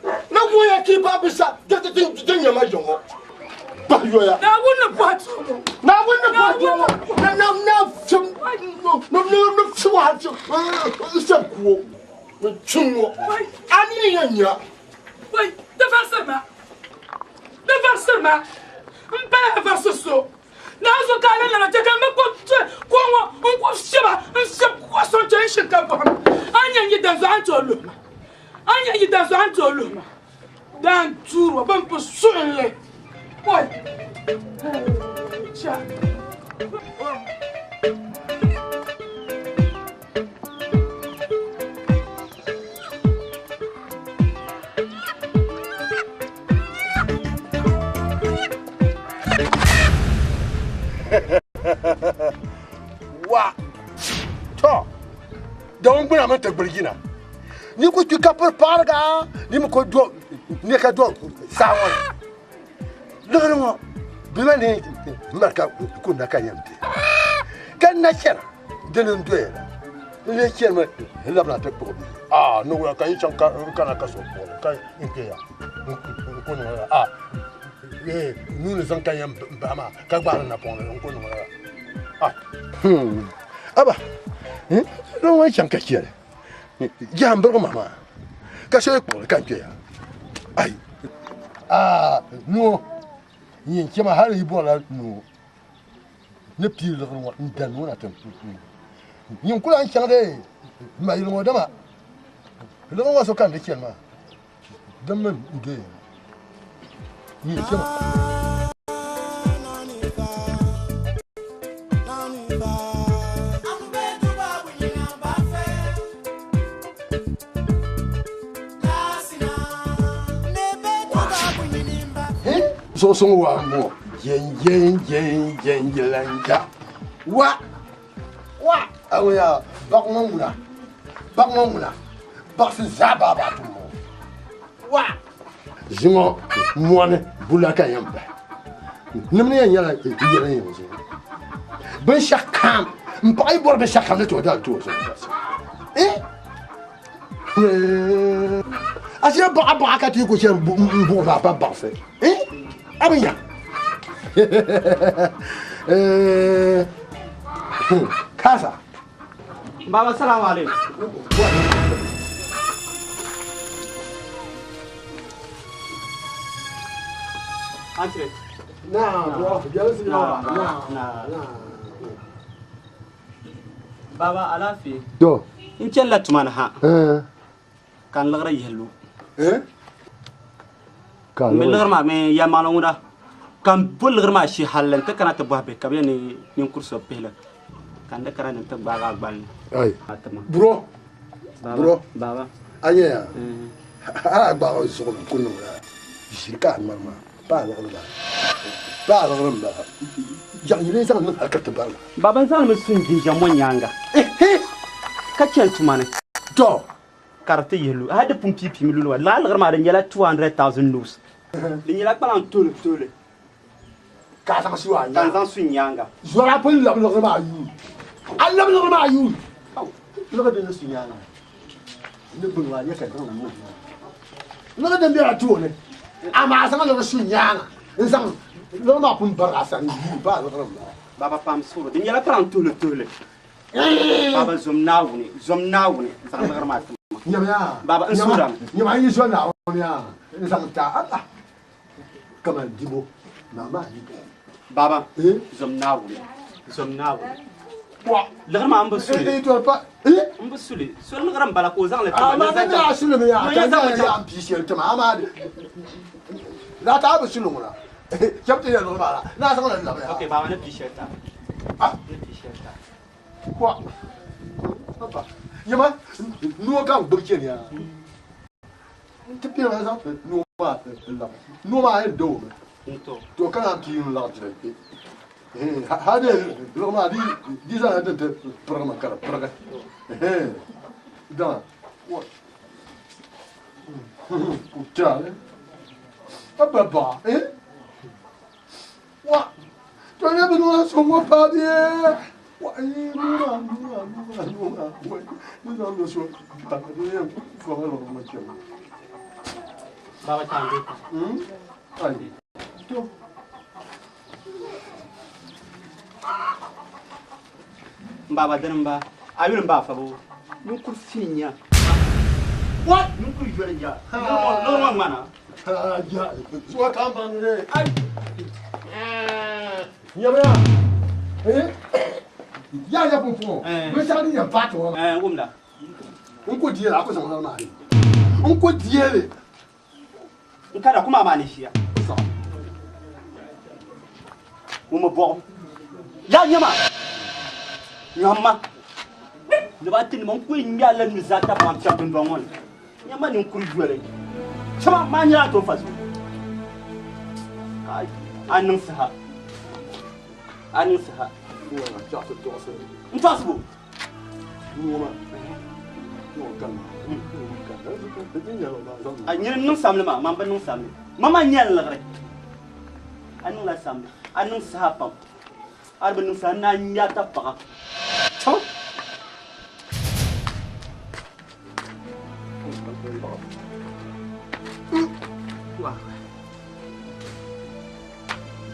na wo ya ki ba bisa de nyama jongo ba yo ya na wonna patu na chum no chwa chum Samkuo. Chungo. Ani yanya. Oui, déversement. M'pela verso. Nazo kala na teka me ko on shiba, ko son je shika ba. Anya yi danzo antolo. Dan turu ban po sunle. Oi. Cha. Wa to don gbina mata burgina ni ku tu kapar parga ni mu ko do ni ka do sawon loro mo bima ni marka ku na kanyamte kan na cher denon doera le cher ma labna te ko no wa kan chanka kana kaso kan inkeya ko no nous ne sommes qu'à Bama, Kabana Napon, on connaît. Ah bah, non, on est en cachier. Jambo, maman. Caché pour le canquier. Aïe. Ah, non. Il y a un Harry Bola, nous. Ne pire le roi, nous donnons la tempe. Il y a un coup à enchanter. Mais il m'a dama. Le roi se calme, tiens, ma. Demain, deux. Ni chama. So wa mo yen langa wa awya bakmona bak zaba ba tout wa Zimo moane bulaka yamba nimne yala yela yelo ben shakam mpai bor be shakam to dal to asia ba ka ti ko cher bo ba fe abinya casa baba assalamu alaikum Andre. Bro, jealous Baba alafi. Do. In challa tumana ha. Kan lagra yelu. Kan. Me lagra ma me ya malonguda. Kan bul lagra ma shi halal ta kana ta babe kabe ni kurso pela. Kan da karana ta baga bal. Ay. Bro. Baba. Anya. Ba so ko no. Shirka marma. Pas J'arrive à me faire Baba Zan me sundi jamonyanga. Kachan tumane. Do. Carte yelu. I had a pumpi pimulu. La ramada yella 200,000 loose. Linyala palan tole. Casa Sua. Tanzan sunyanga. Zola pun la rama you. I love the rama you. Look at the sunyanga. Ne bungwa yaka don. Look at them there are two. Ama sama lo sunyanga nsang lo ma pun barasa ni ba lo baba pam suru din yala pran tole baba zomnawni nsang ma nyamya baba nsura nyama yi so na onya nsang ta ala kama dibo mama baba zomnawni wa lagar ma amba sule to pa amba sule so lagar bala ko zang le ta ma na sule me ya ta am pisiel ta ma la ta ba sule ngora chapte ya no bala na sang la la okay baba na t-shirt ta kwa papa yama no ka burke ne ya ta pira na sa no ma do to kana ti la dire هذا الرغم دي زاد انت برغم كره برغم ده وتعال ابا وا تاني بدو اسمو فادي واي نورا شو بابا تاني اي تو Baba dan ba ayun ba fa bo Nunkur finya. What? Nunkur jwerja. No mana. Ja. So kan ban ne. Ai. Nyamra. Ya bufu. We sa ni ya pato. Wumda. Unko die la ko sa na ma. Unko die le. Nkada kuma ma ne shia. So. Wuma bo. Ya nyama. Nyama. Le batin mon ko nyala ni zata pam chapin bangon. Nyama ni nkuru jwere. Chama manya to faso. Ai, anun saha. Anun saha. Wala chato to so. Impossible. Nyama. No kan. Anyin nung samle ma, mamba nung samle. Mama nyal la rek. Anung la samle. Anung saha pam. Arba nung saha na nyata pa. Chama. Wah.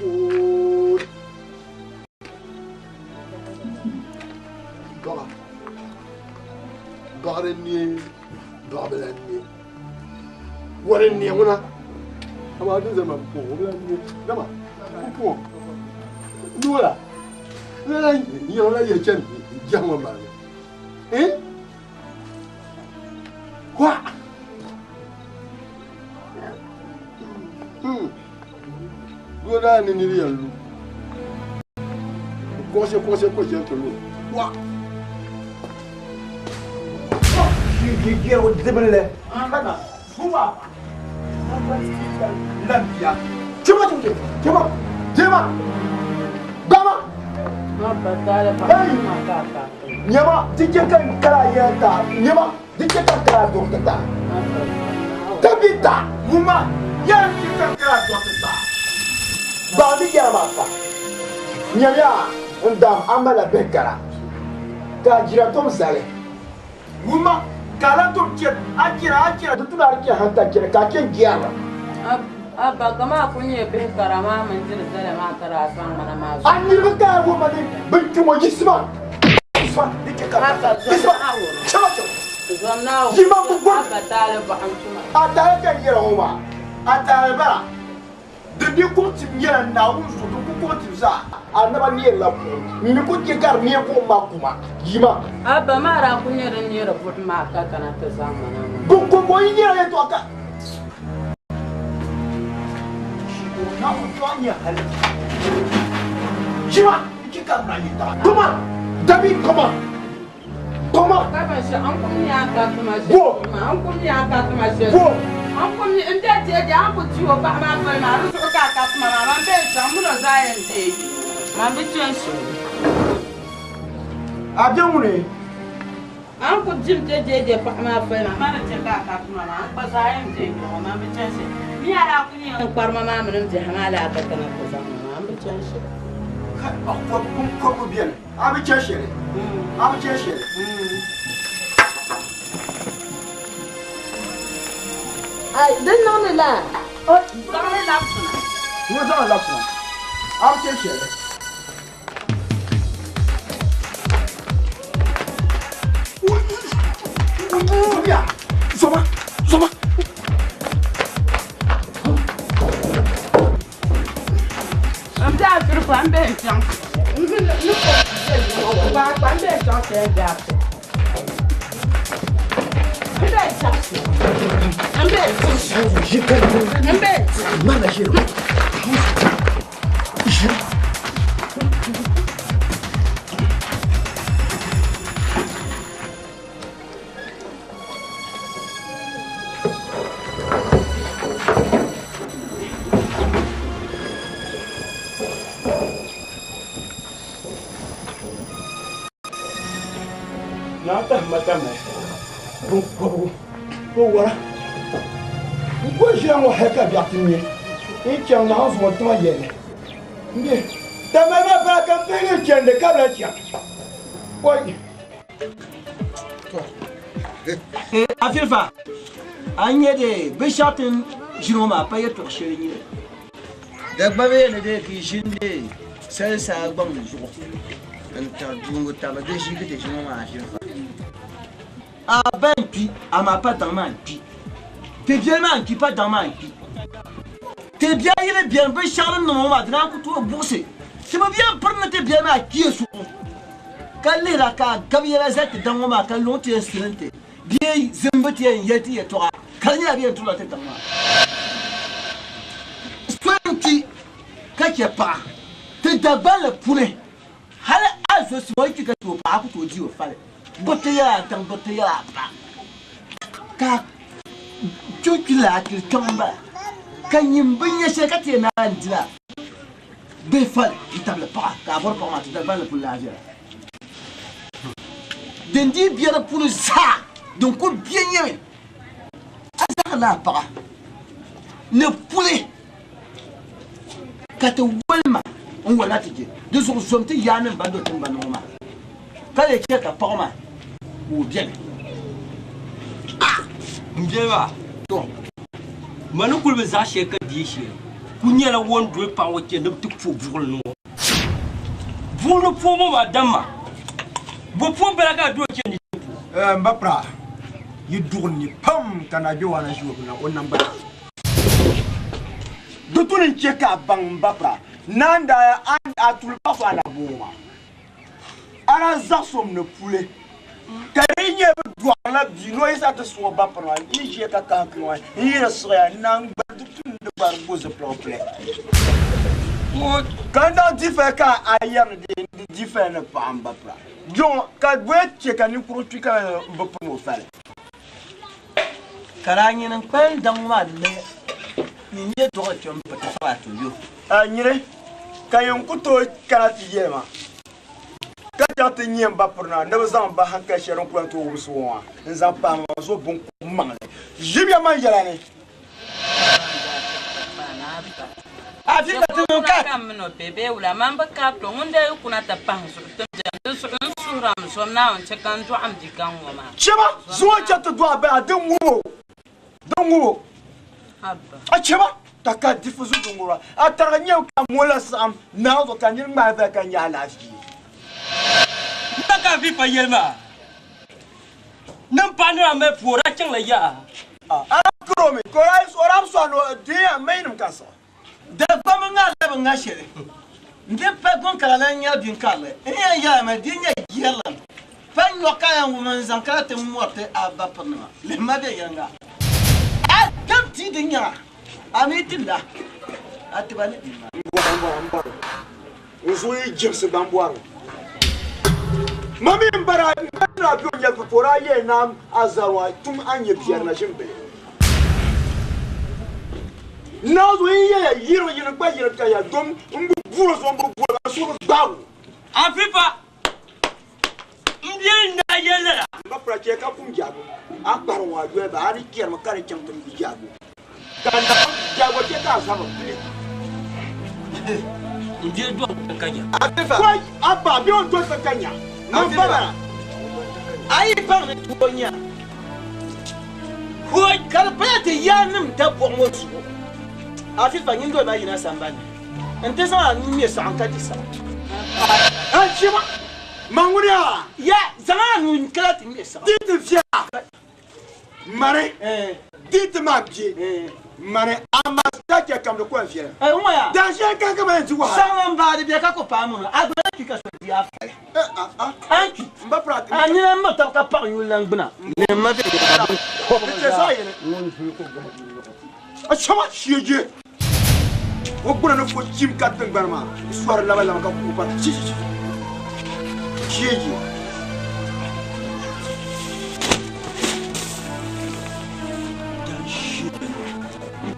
Oh. Gala. Gareni. Gabeleni. Wareni wana. Ama du zaman po. Wareni. Dama. Po. Nuala. Nala yola ye chen. Jama ma. Quoi? Goda ni ni yalu. Kose to lu. Wa. Gigi o dibele. Kana. Buma. Lambia. Chema. Gama. Nyama, dijekan kala yata. Nyama, dijekan kala dokta. Tabita, muma, ya dijekan kala dokta. Bandi nyama pa. Nyama, ndam amala bekara. Ka jira tom sale. Muma, kala to jet, akira, tutuna akira hanta kira ka ken giara. Abba kama kunye bekara ma manjil sale ma tara san mana ma. Anni baka wo mane, bintu mo yisma. Isma, dijekan. Isma. Chama. Jima bubu. Atale ba antuma. Atale kan yera homa. Atale ba. De ko tim yera na wu so do ko tim sa. Anaba ni la ko. Ni ko ke gar ni ko ma kuma. Jima. Abba mara kunye ran yera fut ma ka kana ta zamana. Ko yera to aka. Na ko to anya hal. Jima, ki ka na ni ta. Kuma. David kuma. Comment? Ai, dan non là. Oh, dans les lapsuna. Nous dans lapsuna. Am chercher. Bien. Soma. Am da sur plan ben chang. Ba ban ben chang c'est gap. Pourquoi j'ai un heka biatini? Et tu en as mon temps hier. Ta maman va camper le tien de Kablatia. Oui. Afilfa, Agnès de Béchatin, Jérôme, pas y tout chéri. D'abord, le dé qui gêne, c'est ça, bon jour. Un tas de tabac de gilet de Jérôme à Afilfa. Ah ben puis, à ma pas dans ma puis. T'es bien man qui pas dans ma puis. T'es bien il est bien ben Charles non ma dans que toi bourser. C'est bien prendre t'es bien ma qui est sous. Kalle la ka gabiela zette dans ma ka lonte estilente. Bien zembeti yeti et toi. Kanya bien tout la tête dans moi. Sointi kake pa. T'es d'abord le poulet. Hala azo si moi qui ka tu pa ku to di o fale. Boteya tan boteya pa. Ka tu la ki kamba. Kanyim binya shekati na ndila. Befal itable pas ka bor pa ma tu d'abord le poulet la vie. Dendi bien pour ça. Donc bien yé. Azar la pa. Le poulet. Kate welma on wala tije de so somte yanen bando tumba noma kale cheka poma ou bien Mjeba to manu kulbe za sheka dishi kunyela wondwe pa woke ne tuk fo vul no vul fo mo madama bo fo belaga do ke ni mbapra yidurni pam kana bi wana juwa na onnan ba dutunin cheka bang mbapra nanda an atulpa fa na boma ana zasom ne poulet karinye do la dino isa te so bapra ni cheka kan kro ni resra nan dutun de bar boze plan quand on dit fait ka ayer de diffère ne pas mbapra jon ka gwe cheka ni kro tuka mbapra mo fale karanye nan kwen dan ma ne ni to ko mpata fa to yo nyire kayon kuto karati yema kata te nyemba porna ne bazan ba hanka sheron kwanto wuswa nzan pa ma so bon mangle jibia man yelane afi ka ka kam no bebe ula mamba ka to ngunde kuna ta panso to sura so na on chekan to am dikan ngoma cheba zuwa chato do ba dongo abba cheba taka difuzu dungura ataranya ka mola sam na do kanir ma va kanya lafi taka vi pa yelma nam panra me pora chang la ya ara kromi ko ai soram so no dia mainum kasa da fama nga da nga shere nde pa gon kala na nya bin kala ya ma dinya yelan pan yo kaya woman zankara te morte aba panma le mabe yanga a kam ti dinya amitinda atibane mbo uzuyi jimse bambwaro mami mbara na bi onye fora ye na azarwa tum anye biar na jimbe na zo ye yiro yiro gba yiro ka ya dom mbu buro zo mbu buro so gbawo afifa mbien na yelera mba prache ka kum jabo akbar wa do ba ari kier makare chamtum bi jabo kanda jabo ke ka sabo mbien do kanya afifa wai abba bi on do kanya mba ai parle tonya ko kalpete yanum da bongosu afifa nyindo ba yina sambani ntesa ni sa ankati sa chima manguria ya zama nu kalati ni sa dit via mare dit mabji mare amasta ke kam de ko via moya dans un cas comme un tuwa sama mbadi be ka ko pamu agba ki ka so dia fa anki mba prati ani ma ta ka pa yulang bna ne ma be ko te sa yene a chama chieje o buna no fo chim katten barma histoire la bala ka ko pa chieje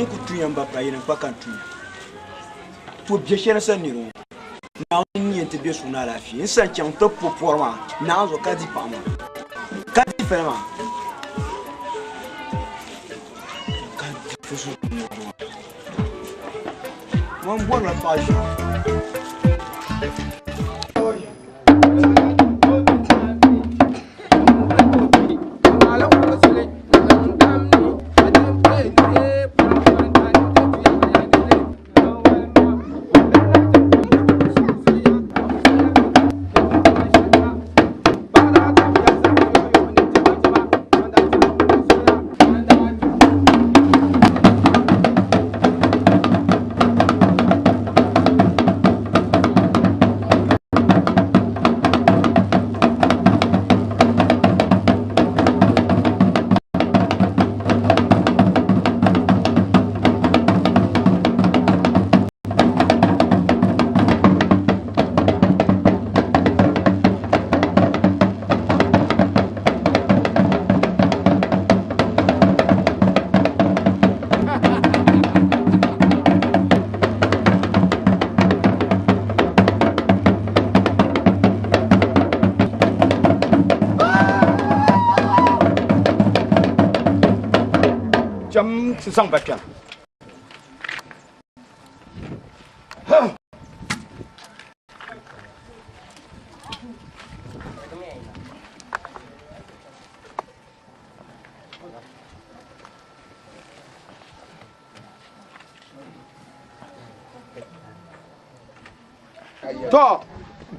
ko tuyamba pa yene pa kan tuya to bien chere sa niro na ni ente bien suna la fi insan chan to pour moi na zo ka di pa moi ka di fa ma ka di fusu mon bon la page Jam sang bakan. To,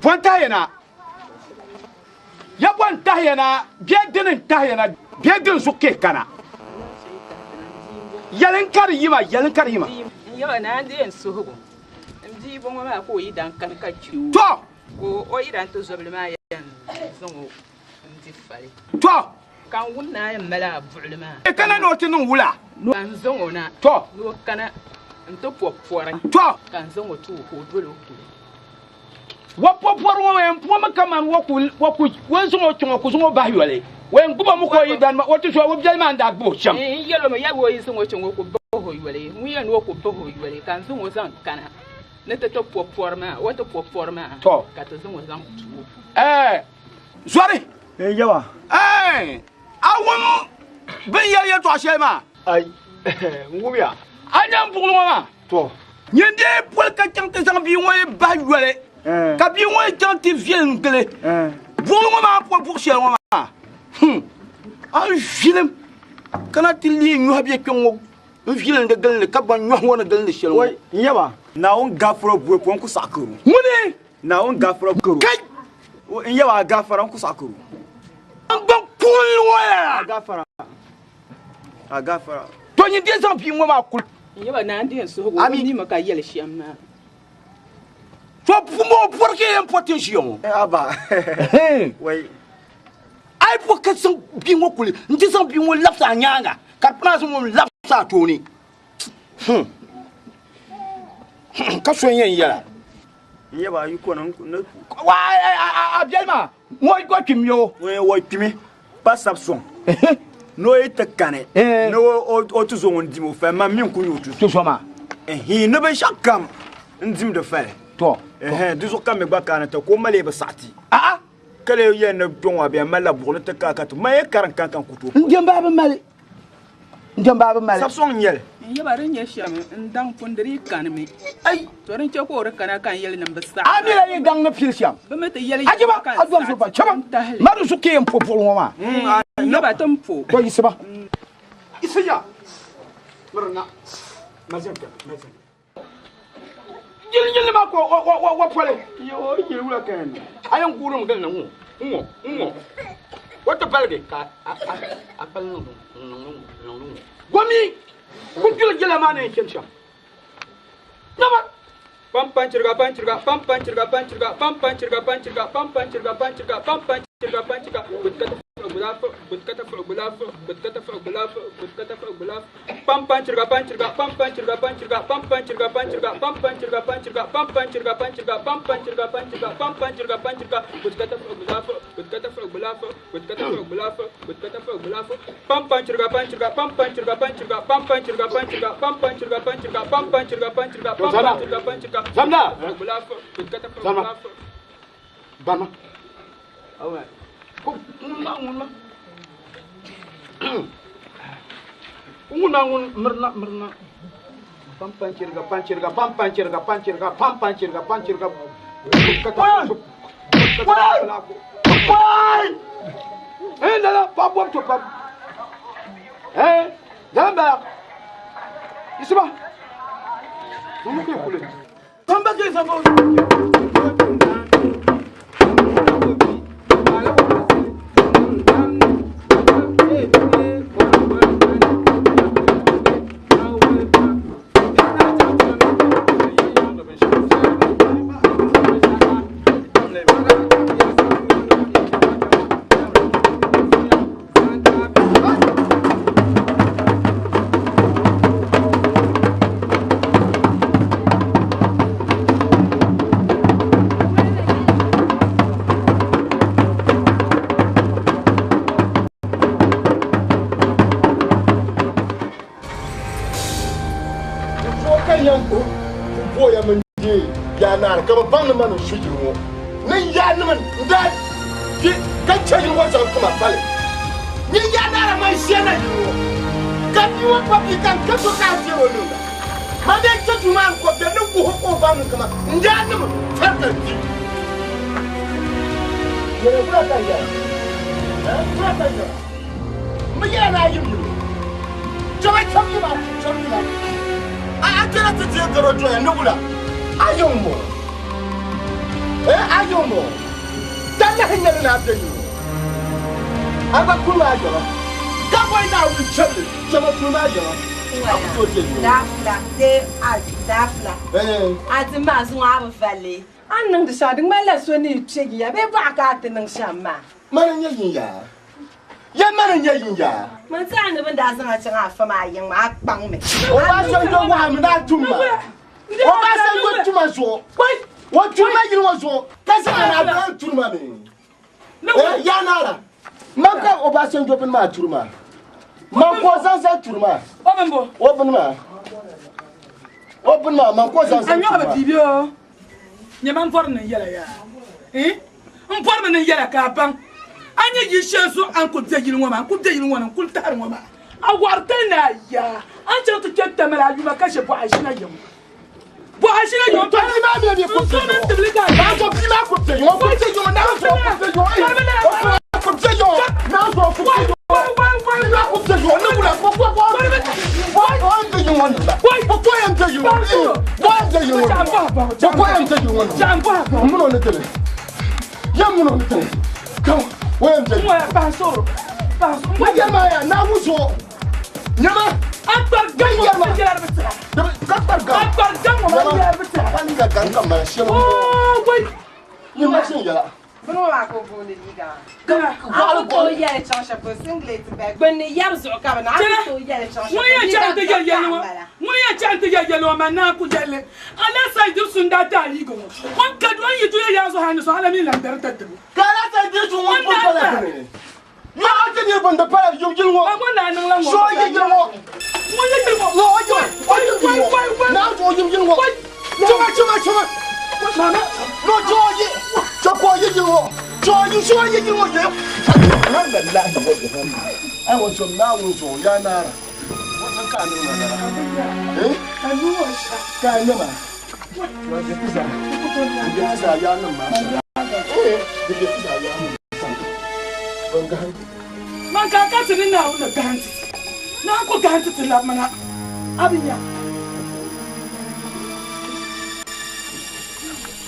bonta yana. Ya bonta yana, biedin ta yana, biedin suke kana. Yalen kar yima. Yo na ndi ensuhu. Ndi bongo ma ko yidan kan ka chiu. To, Ko o yidan to zobli ma yan. Zongo ndi fali. To, Kan wunna yan mala bu'li ma. e kana no tinu wula. Kan zongo na. To, No kana nto popora. to, Kan zongo tu ko dolo ko. wapopor wo en poma kaman woku wonso chongo kuzungo bahyole. Wen guba mu ko yidan ma wotu so wo bialma nda gbo cham. Yelo ma ya wo yisongo chongo ko boho yole. Mu yan wo ko boho yole kan zongo zan kana. Nete to poporma, wato poporma. To. Ka to zongo zan tu. Sorry. Yawa. Awon ben yel to ashema. Ai. Ngumya. Anyam buglo ma. To. Nyende pol ka chante zan bi wo bahyole. Ka bi wo chante vien ngele. Buglo ma pour cher ma. An film kana tili nyu habye kyongo. Un film de gel ka ban nyu wona gel de shelo. Oi, yawa. Na on gafro bu ko ku sakuru. Mune na on gafro kuru. Kai. Yawa gafara ku sakuru. An ban kun wala. Gafara. To nyi de zan bi mo ma kul. Yawa na ndi ensuhu ko ni maka yele shiamma. So pumo porque en potentiel. Aba. Wai. Ai porque são bi mo kul. Ndi zan bi mo lapsa nyanga. Ka pnas mo lapsa toni. Ka so yen yala. Yawa yu ko nan Wa abielma. Mo ko kimyo. Wo kimi. Pas sapson. No etekane. No o tuzo wondi mo fa ma min kunu tu. To so ma. No be shakam. Ndim de fa. To. Duzo kam me bakana to ko male ba sati. Kale ye na donwa be mala burne te kakatu. Ma ye karan kan kutu. Ndemba ba male. Sapson yel. Yawa ren ye shiam ndang pondri kanme. Ai. To ren choko ore kana kan yele nan basa. Amira ye dang na pilsiam. Ba meta yele. Ajiba adwa so ba chaba. Maru su ke popol ngoma. No ba tempo. Ko yisba. Isiya. Marna. Mazemka. Yel ma ko wa pole. Yo yewula kan. Ayan kurum gal na ngo. What palge ka apal no. Gomi. Kun kila jela mane kensha. Nama. Pam panchirga butkata for gulaf pam panchirga Bama. Alright. Una merna. Panchirga. Nala, pas boire tout pas. Zamba. Ici va. On me fait couler. Zamba qui s'en va. yanar kama bang man shuji mo ni ya man nda ki ka chaji mo san kuma pale ni yanar mai shena yo Kan you what you can come to Casio? Mother, such a man for the new who found come up. Njanum, Turkey. You're what I am. What I am. Mayana, you. So I tell you about I cannot tell the road to a Nubula. I don't more. I don't more. That's nothing after you. I'm a Kumayo. Come on now with Charlie. Some of Kumayo. Dafla. At the Mazwa Valley. I'm not deciding my lesson. You check ya, be back at the Shama. Maranya. Yamaranya. My son even doesn't have for my young Mark Bang me. Oh, I don't know why I'm not too much. Oh, I said, what to my what you make you was so? That's why I don't too money. No, Yanara. Maka Obasan open my turma. Mancosa turma. Open my Mancosa. I know a video. Yaman foreign yellow. Eh? I'm foreign in yellow capang. I need you share so Uncle Taking woman, could take one and could tell woman. I want ya. Until to get them out, you make a boy. Why should I go to the I'll go yet a chance for singlet back when the yams are coming. I'll yet a chance. Why a chance to get yellow man now could yell it? Unless I do soon that you go. What can you do a yard hand? So I mean, like that. I did to one person. You are to live on the part of you. You want one. So you want. Now for you want. Too much. No joy. You want. Joy, you sure you want them? I want some now, so Yana. What's the kind of eh? I know what's kind of what the pizza? The pizza, Yana. The pizza, Yana. Man can't catch it now, the dance. Now I could dance to love man. Abiya.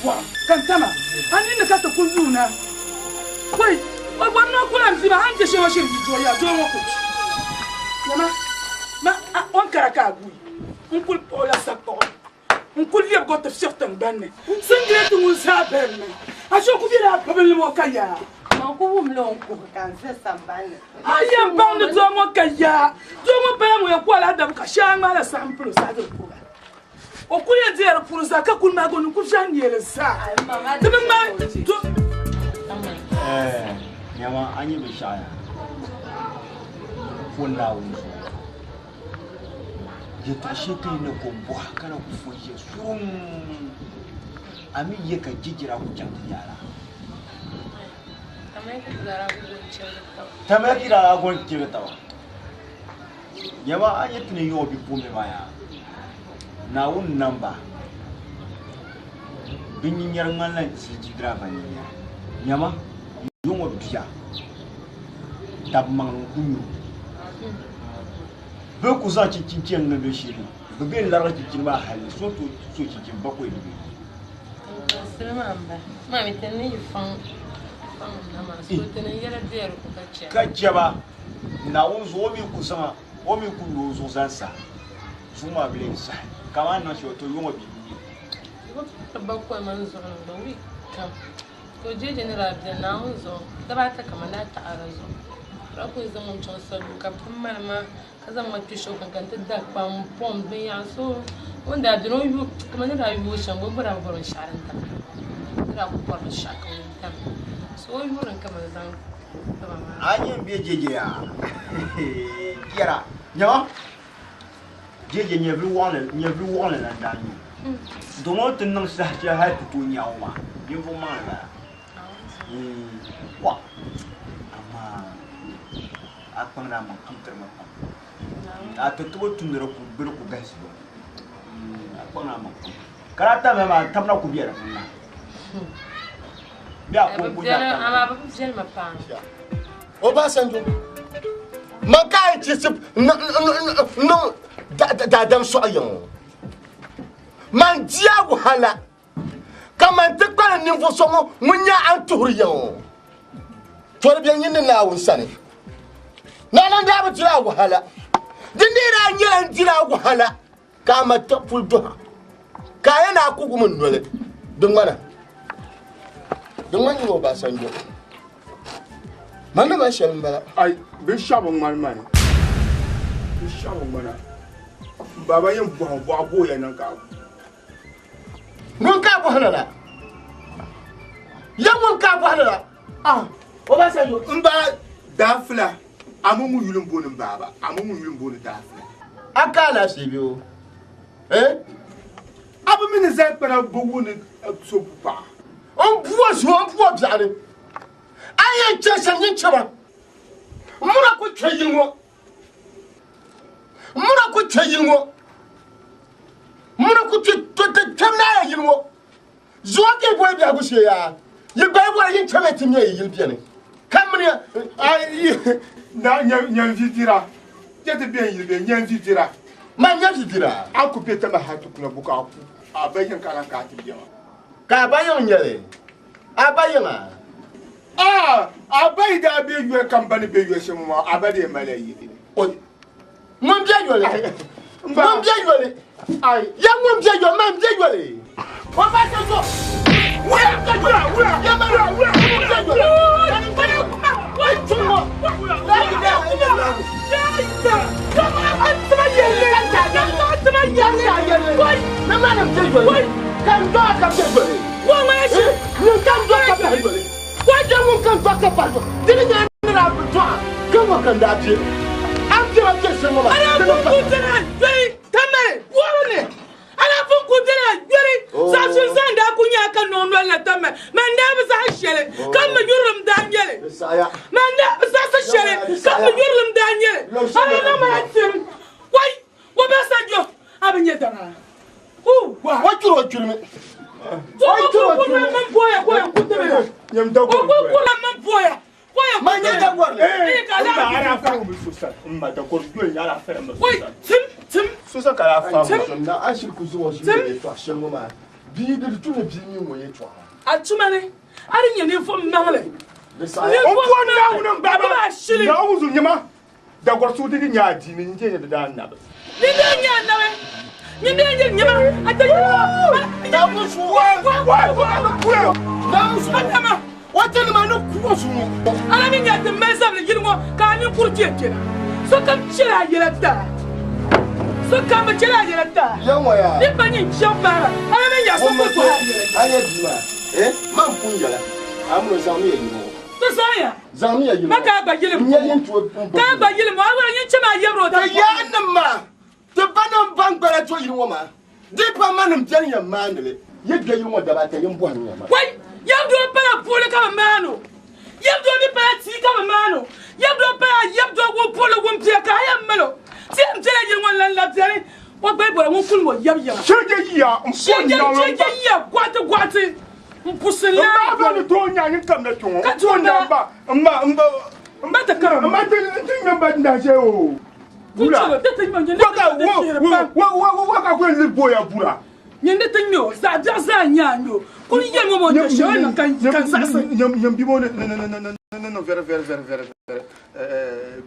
Wow, Cantama. I need to cut the cool now. Wait, I'm not going to see my hand to show you. I don't want to. One caracagui. Uncle Paul Sapon. Uncle, you have got a certain banner. Singlet will happen. I shall give you a problem. Mokaya. Uncle Long can say some banner. I am bound to Mokaya. Don't pay me a qual Adam Kashama sample. O couldn't dare for Zaka Kumagon Kushan Yelsa. Nyama anyi bishaya. Funda wuzo. Yetashete ne kombo kana kufoje sum. Ami yeka jijira kuchanta yara. Tamaki dara gon chiretawa. Nyama anyi tuni yobi pume maya. Na un number. Binyin yarngan lan sijidra baniya. Nyama Young Bia Tabman Guru Bokuza Chinchin and the Shiru, the Bill Larry Chimba had so to Suchi Bakwe. Remember, Mammy, tell me you found a year there. Kajaba now Zomi Kusama, Omi Kuru Zansa, Suma Blaze, Kamana Show to Young Bia. What about women's on the week? So, General, the nouns or the Bata Kamanata Arazo. Rock is the Monchon, so you come from Mamma, because I'm not too sure I can take that pound me. And so, one day I don't know you, Commander, I wish I'm over and over in Sharon. That will put a shack on them. So, you wouldn't come as I am BJ. Yara, no? JJ, everyone and done. Don't know that you had to do Yawa. You will mind. What? Ama, apa nama kita macam? a to to tundura ku bir ku gasi ko na ma karata me ma tamna ku biya na biya ko ku ja ama ba fiel ma pa Obasanjo man kai ci sip no da dam so ayon man dia wahala kaman te kwala ni fo so mo munya anturiyo to bien yin na won sane na nan da ba tira wahala dindira nyiran tira wahala kama ta fuldo kaya na ku gumun dole don wani Obasanjo mana ma shan bala ai bin shabon man baba yin bo ya nan ka mun ka bo halala ya mun ka bo halala Obasanjo mba dafla amumu yulun bonin baba amumu yulun bonin dafla akala sibio abu min zai para bugu ne so pupa on buwa biare aye cheshan yin chaba mura ku cheyinwo mura ku to tamna ya yinwo zuwa ke boy bi agushe ya yi bai boy yin chama timye yin biane kamriya ai na nyan vitira jete bien yilbe nyan vitira ma nyan vitira aku peta ma hatu kuna buka aku abayan karan ka ti biama ka bayan nyale abayana abai da be yue kambani be yue shemu abade mala yi o mon bia yole ai ya mon bia yo ma bia yole o ba se so ya ma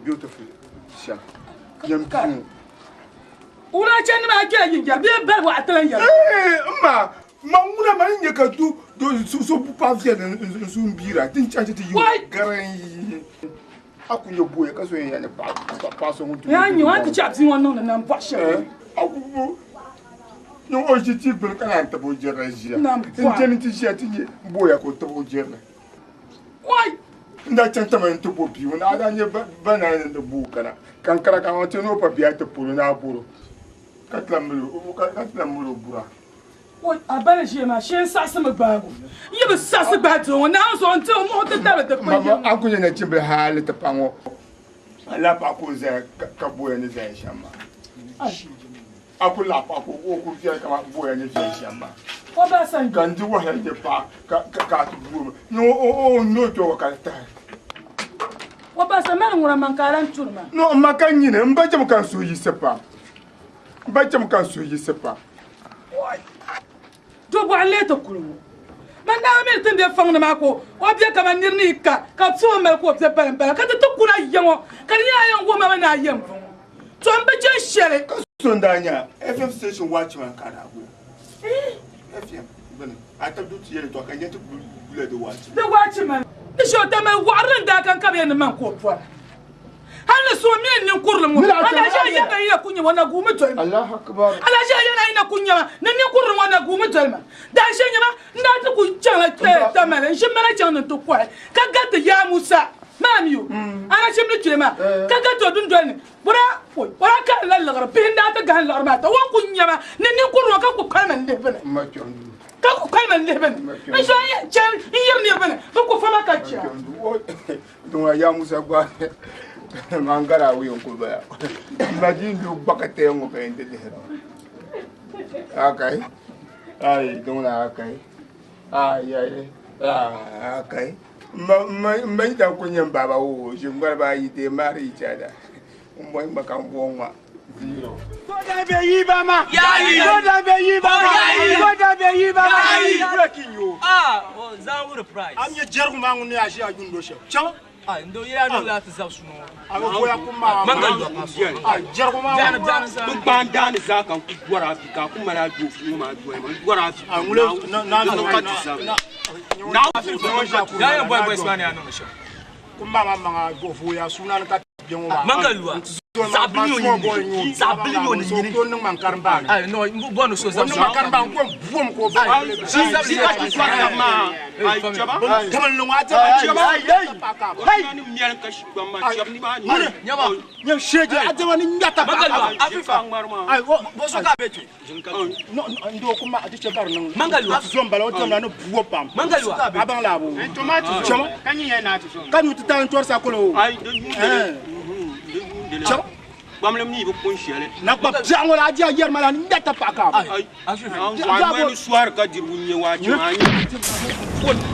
beautiful sham Ula chen ma ke yin ja be be wa atlan ya ma una ma yin ka do so pa vie so mbira tin chanche ti yo garan akunyo boye ka so yin ya pa so mutu ya nyo an ti chat won no na mpa she abu no ojiti ber kana ta bo jera jia tin ti sia ti boye ko to bo jera why nda chanta man to bo biu na da nye bana da bu kana kankara kan wato no pa biya ta pulu na buru katlamulu bura wai abana shi ma shi sa sama bago yi ba sa su ba to na so on to mo ta ta ta pa mama akunya na chimbe hali ta pango la pa ko za ka boye ni za shamba akula pa ko ku fiya ka boye ni za shamba Obasanjo kan di wa de pa ka tu bu no to ka ta Obasanjo ngura mankaran turma no makan ne mba jam kan so yi sepa mba jam kan so yi sepa to bo alle to kulmu man da me tin de fang na mako o bia kama nirni ka so mel ko te pere ka te to kuna yango kan ya yan wo ma na yam to mba je shere so ndanya FM station watchman kada go FM ben ata du ti yele to kan yete bule de watchman ni sho ta me waran da kan ka be ni man ko po hala so mi ni kurlu mu ala ja ya ga ya kunya wana gumu to Allah akbar ala ja ya na ina kunya na ni kurlu wana gumu to ma da she nyama nda ta ku chala ta mele shi mele chan to ko ka ga ta ya musa mam yu ana shi mi ma ka ga to dun do ni bura ka la la gar bin da ta ga la ma ta wa kunya ma ni kurlu ka ku kalman de bene ma chondu ka ku kalman de bene ni so ya chan yir ni bene ko fama ka cha don ya musa gwa mangara wi on ko ba imagine du bakate ngo ka ente de akai ai don la akai ai akai ma da ko nyam baba wo jingwa ba yite mari chada mo ngba kan bonwa zero Goda be yi ba ma goda be yi ba ma goda be yi ba ma breaking you o za wuri price am ye jergu ma nguni ashi ajundo she chama ndo ya no la tsa suno awo boya kuma mangal jergu ma duk ban dan za kan ku gwara fi ka kuma na do fu ma gwara fi ngule na ya boy boy swani ano no sho kuma mama go fu ya sunan ka mangalwa Sabliyo ni yini to nang mangkarba ay no bono so za mangkarba ko buom ko ba si ka twara ma ay chaba kamal no ngata chaba ay ni miyan ka shi ma chab ni ba ni nyama nyam sheje ajawa ni nyata mangalwa afifa ay bo so ka betu no ndo kuma ati chabar nang mangalwa so mbala o tamna no buo pam mangalwa abang labo tomate chama kanyi ye na so kan mutu tan tor sa ko lo ay chaba bamlem ni bu kun shele na ba jango la dia yer mala ni ndata paka ay afifa wa ma ni soir ka dir wunye wa chama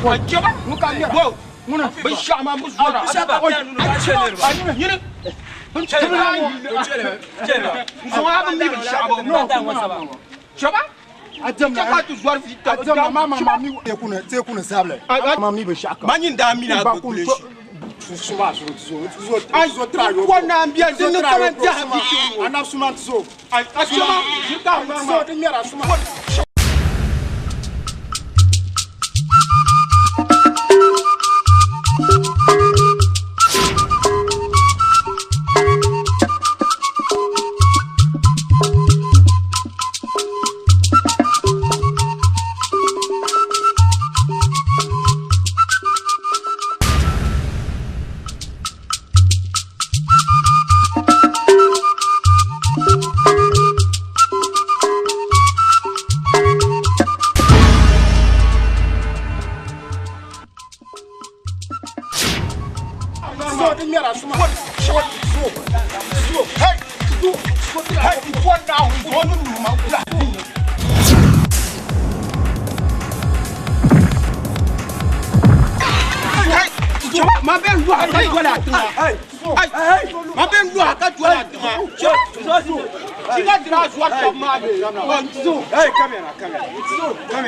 ko chaba mu ka yer bo muna ba shama mu zora shaba nu ka shele ay ni bun chele so wa ba ni shaba no chaba Adam na tu zoar vita Adam mama mami te kuna sable mami be shaka manyin da mina ba kule suma zo trayo ko na ambia din kama jaha ana suma zo ay asuma kita so de mera suma ma ben lu ka jola ma ben lu ka jola Tiga dira zuwa ka ma be zo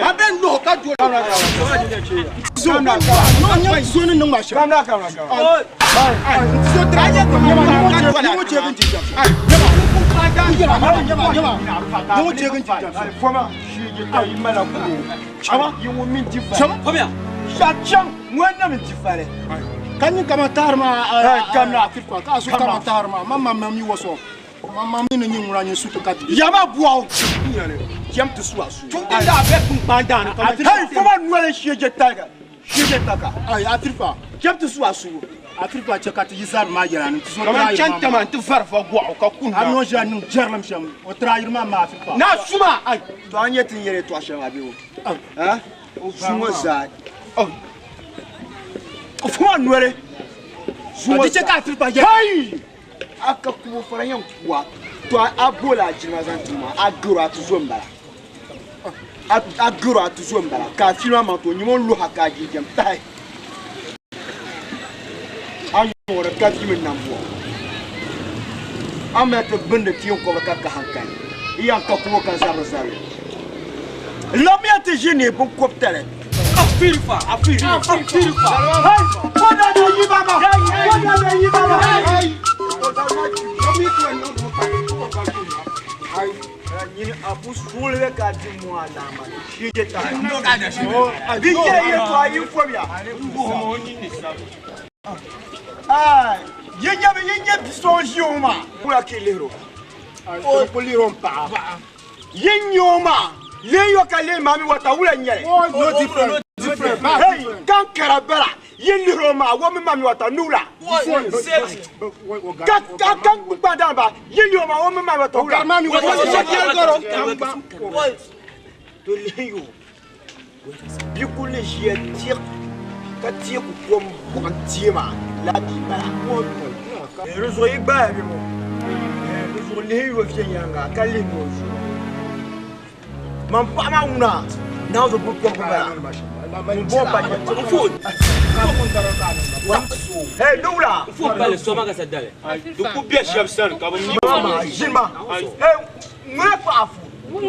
ma ben lu ka jola zo no nya zo ni no ma sha kamera zo dira ya ko ma ka jola mo je bin tija mo je bin tija foma shi je ta yi mala ku chama yi mo min ti fa chama foma sha cham mo na min ti fa le kanyi kama tarma kamera afrika ka su kama tarma mama mami waso mama mi ni ngura nyi su to kati yama buao jem to su asu tu da be kun pandan hey foma nuele sheje taka ay afrika jem to su asu afrika che kati yisar ma jara ni so kama chanta man tu farfa buao ka kun ano janu jerlam sham o trahir ma afrika na suma ay to anyetin yere to ashama bi o ha sumo za foma nuele Adi che ka afrika ye hey aka kubo fara yan kuwa to abola jina zantuma agoro atuzo mbala agoro atuzo mbala ka filma ma to nyimo lu haka ji jam tai an wora ka ji min nan bo amma ta binde tiyon ko ka ka hankan iyan ka kubo kan sa rosare lamia te jene bon koptale afirfa hey wada da yi baba wada da yi baba hey ni abu sulwe ka di mo alama shije ta bi ye to ayi fobia mo ni ni sa ye bisonjoma kula kilero o poliro mpa ye nyoma le yo kale mami wata wula nyere no different hey kan karabara ye liro ma wo mi mami wata nula kan gbada ba ye yo ma wo mi mami wata wula mami wata goro to le yo bi ko le je tire ka tire ko ko tiema la di ba rezo yi ba bi mo rezo le yo fi yanga kale mo man pa ma una na zo bu ko ba bon pa ni food hey doula food ba le soma ka sadale du ku bia shamsan ka ba ni mama jima hey ngre pa afu Mama,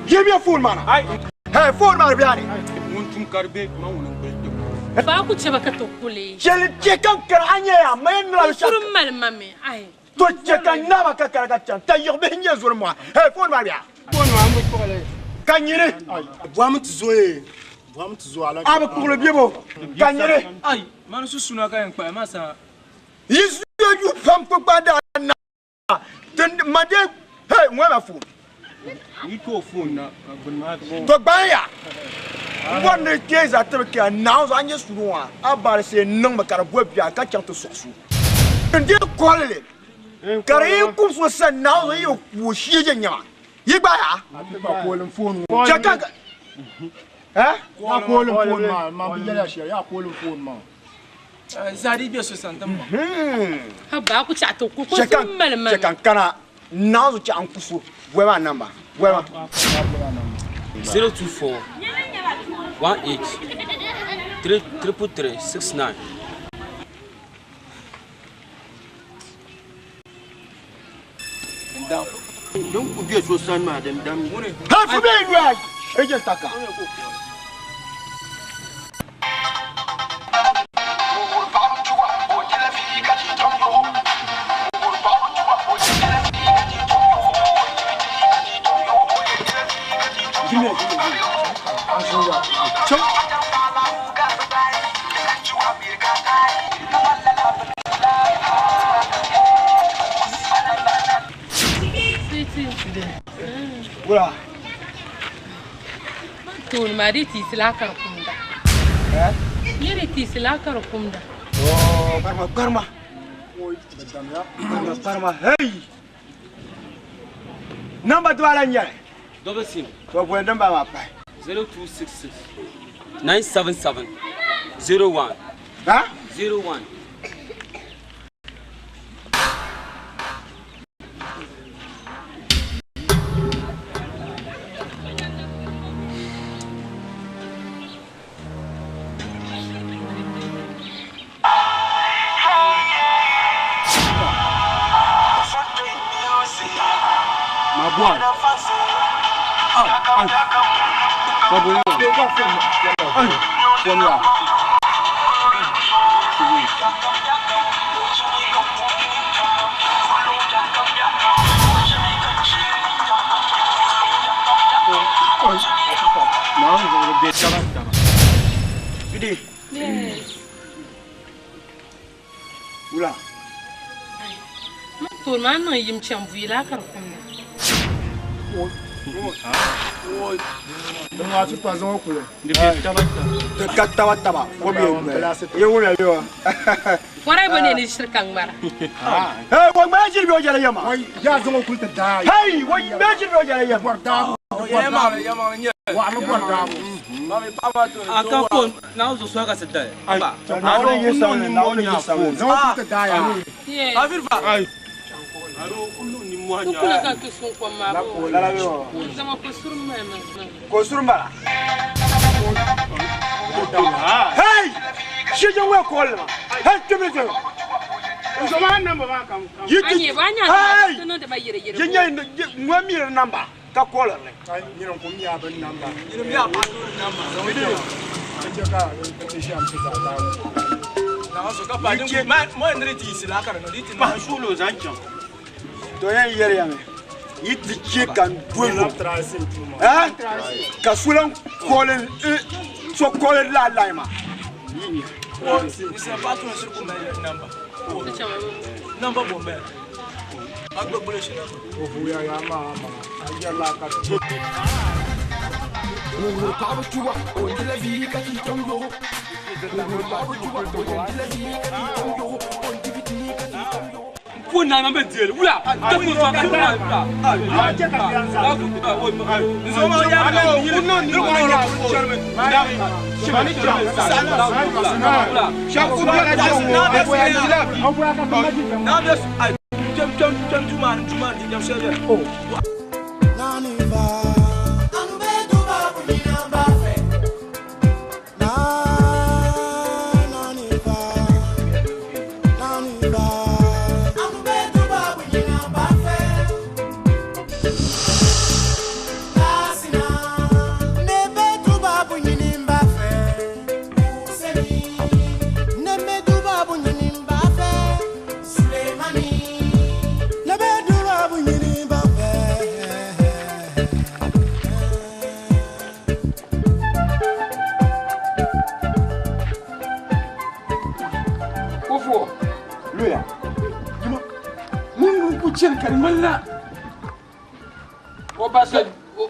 give me a phone, man. Hey, phone, man, Biani. Baku chebaka tokule. Jeli chekan karanya, man, la Furu mal mami. Ai. To chekan na maka karagachan. Ta yobe nye zor moi. Hey, phone, man, Biani. Phone, man, mo ko le. Kanyere. Boam tzoe. Boam tzo ala. Aba pour le biebo. Kanyere. Ai, man susuna ka en pa masa. Yisu you pam ko bada na. Ten made hey, moi ma phone. Ni ko phone na gonma. To baya. Wonne kez atebe announce anye suwa. Abare se non makara bobia ka chanto sosu. Ndi kolele. Kare ku so se now yo wo shije nya. Yigba ya. Ba ko le phone. Chaka. Hein? Ya ko le phone ma bi ya share ya ko le phone ma. Zari bi so santam. Ha ba ku cha to ku ko mal mami. Chekan kana now cha ankuso. Wema number. Wema. 024 18 333 69. Donc, vous dites 60 madame, dame. Half me, right? Agent Taka. Voilà. Tuh, mari ti silakar kumda. Yeri ti silakar kumda. Oh, karma. Karma. Hey. Number 2 ala nyare. Double sim. To bo number ma pa. 0266 977 01. Huh? 01. Yes. Ula. Tuh, mana yim chambu ilakar kumda. Don't watch it as well. The cat taba. What be you will do? What I want is Kangmar. Hey, what magic you are Yama? Just don't put the die. Hey, what magic you are Yama? I can't phone now. The swag as a day. I don't use some now. Don't put the die. Yeah, I feel Hey! She don't work all. Hey, give me the. You did number. Call it. You don't put me up a number. You don't have Kuna ngamba dzele ula takufa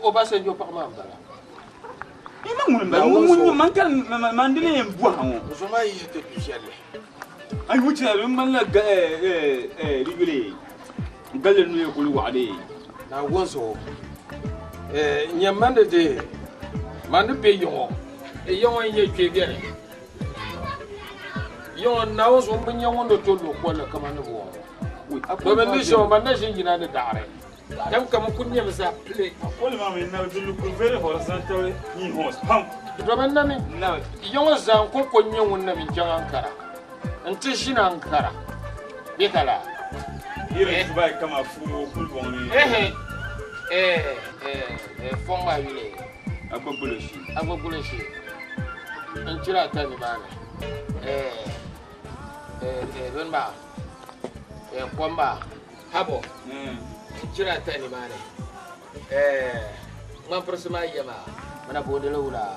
Obasanjo parma bala. Man kan mandile mbuaho. Soma yite tushele. Ay wuce man la rigule. Galle no ko wade. Na wonso nyamande de mande pe yo. E yo ye twebere. Yo na wonso mun yawon do tolo ko la kamane bo. Oui, do ben ni so man na jingina de dare. Dam kam kunya masa play. Ko le mama na dulu ko vere ho santo ni ho spam. Do ben na mi na yo zan ko konye wonna mi jan ankara. Ante shina ankara. Be kala. Ire dubai kama fumo kulbon ni. Fomba yule. Agbogboloshi. Ntira tani bana. Benba. Kwamba. Habo. Ntira tani bana. Man prosema yama. Mana bonde lula.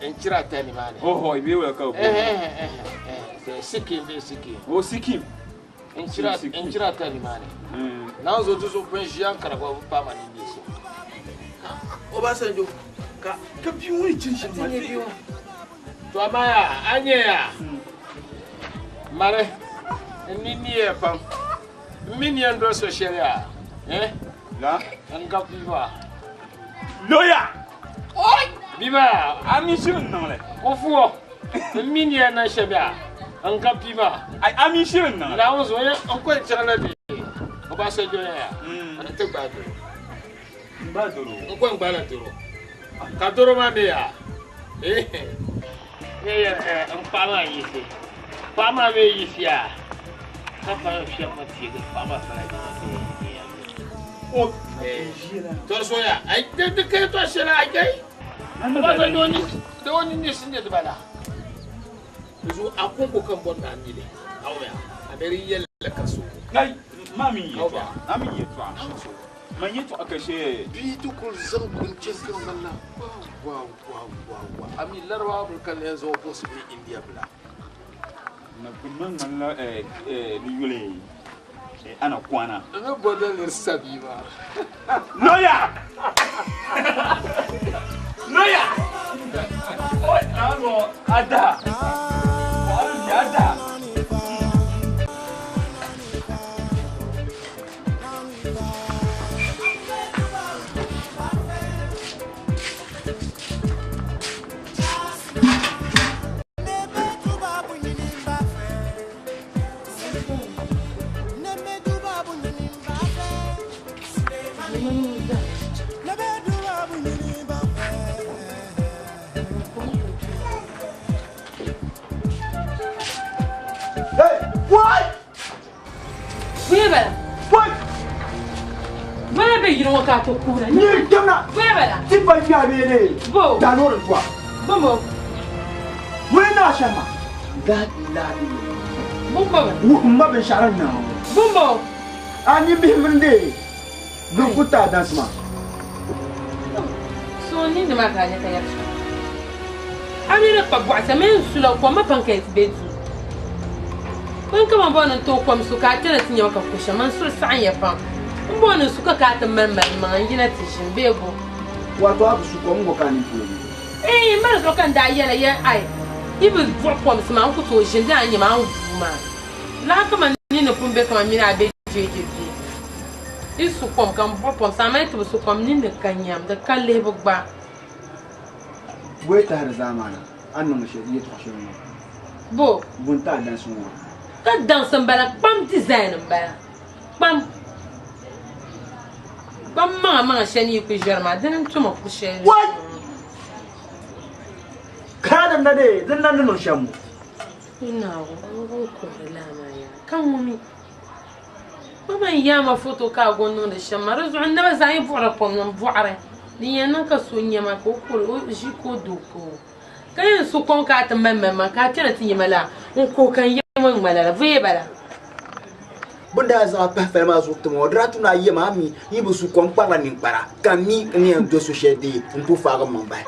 Ntira tani bana. Oh, ibe wala ka. Sikim. Oh, Sikim. Ntira tani bana. Na zo to so pension karaba pa mani niso. Obasanjo ka biu ni chin biu. To amaya anya. Mare nini e pam. Mini ando social ya. La anga biwa. Loya. Oi! Biba, amishin nole. Ofuo. Mini na shebia. Anga biwa. Ai amishin nole. Na ozo ya onko chana de. Obasanjo ya. Ana te gbadu. Badoro. Onko ngbala duro. Ka duro ma be ya. Mpama yisi. Pama be yisi ya. Papa shama tiga pama fala de. O to so ya. Ai de ke to shela ai kai. Ba doni ni sinje de bala. Zo akonko kan bon na mi de. Awya. Aberi yella kaso. Ai mami yetwa. Ami yetwa. Man yeto akashe bitu kul zan kun cikin wannan wow ami larwa bulkan yanzu possibly India bla na kunman malla ligule أنا كوانا أنا بدل السبيبة نويا نويا أنا أدا أدا Kato kura ni jamna bebela ti ba ya bele bo da no kwa bomo wena shama that la bumbo mba be sharan na bumbo ani bi vende lukuta dansma so ni ne magaje ta yar ani ne pa bwa ta men sula ko ma pankait betu kun kama bonan to ko su ka tana tinya ka kusha man sul sa'an ya fa mbona suka ka ta mamman mangina tishin bebo wato abu su ko ngo kan ni mara so kan da yala ya ai ibu pom sama ku to shin da anyi ma ma la kama ni ne pumbe kama mina be jeje bi isu pom kan pom sama to su kom ni ne kanyam da kalle bugba wai ta har zamana annu mashi yi to shi bo bunta dan sunwa ka dan san bala pam design bala pam Bamma shani ku jarma dan tuma ku shani what kada na de dan nan no shamu ina ko la maya kan mumi mama yama foto ka gonno da shamma razu annaba zai bu'ra pom nan bu'ra ni yana ka sunya ma ko ko ji ko doko kayan su kon ka ta mamma ka tana tinyi mala ko kan yaman mala ve bala bunda za pa fa ma zo tmo dratu na ye mami yibu su kon para ni para kami ni en do société mpu fa ga man bai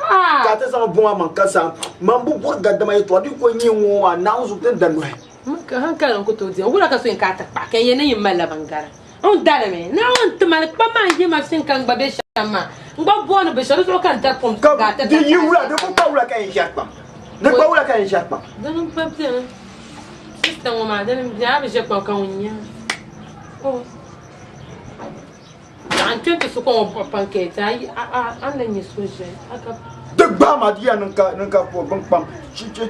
ka ta sama buma man kasa man bu burga da mai to di ko nyi wo na zo tan dan wai maka hankalan ku to dia wala ka so en ka ta pa kan yana yin mala bangara on dala me na on tmal pa ma yi ma sin kan babe shama ngba bono be sharo so kan ta pom ka ta di yi wala de ko pa wala kan shatpam de ko wala kan shatpam dan pa pte sista mo ma dan ya be je pa kan wonya an tenta su kuma pancake ai an nan yi soje aka duk ba ma diya nan ka ko ban pam ci ce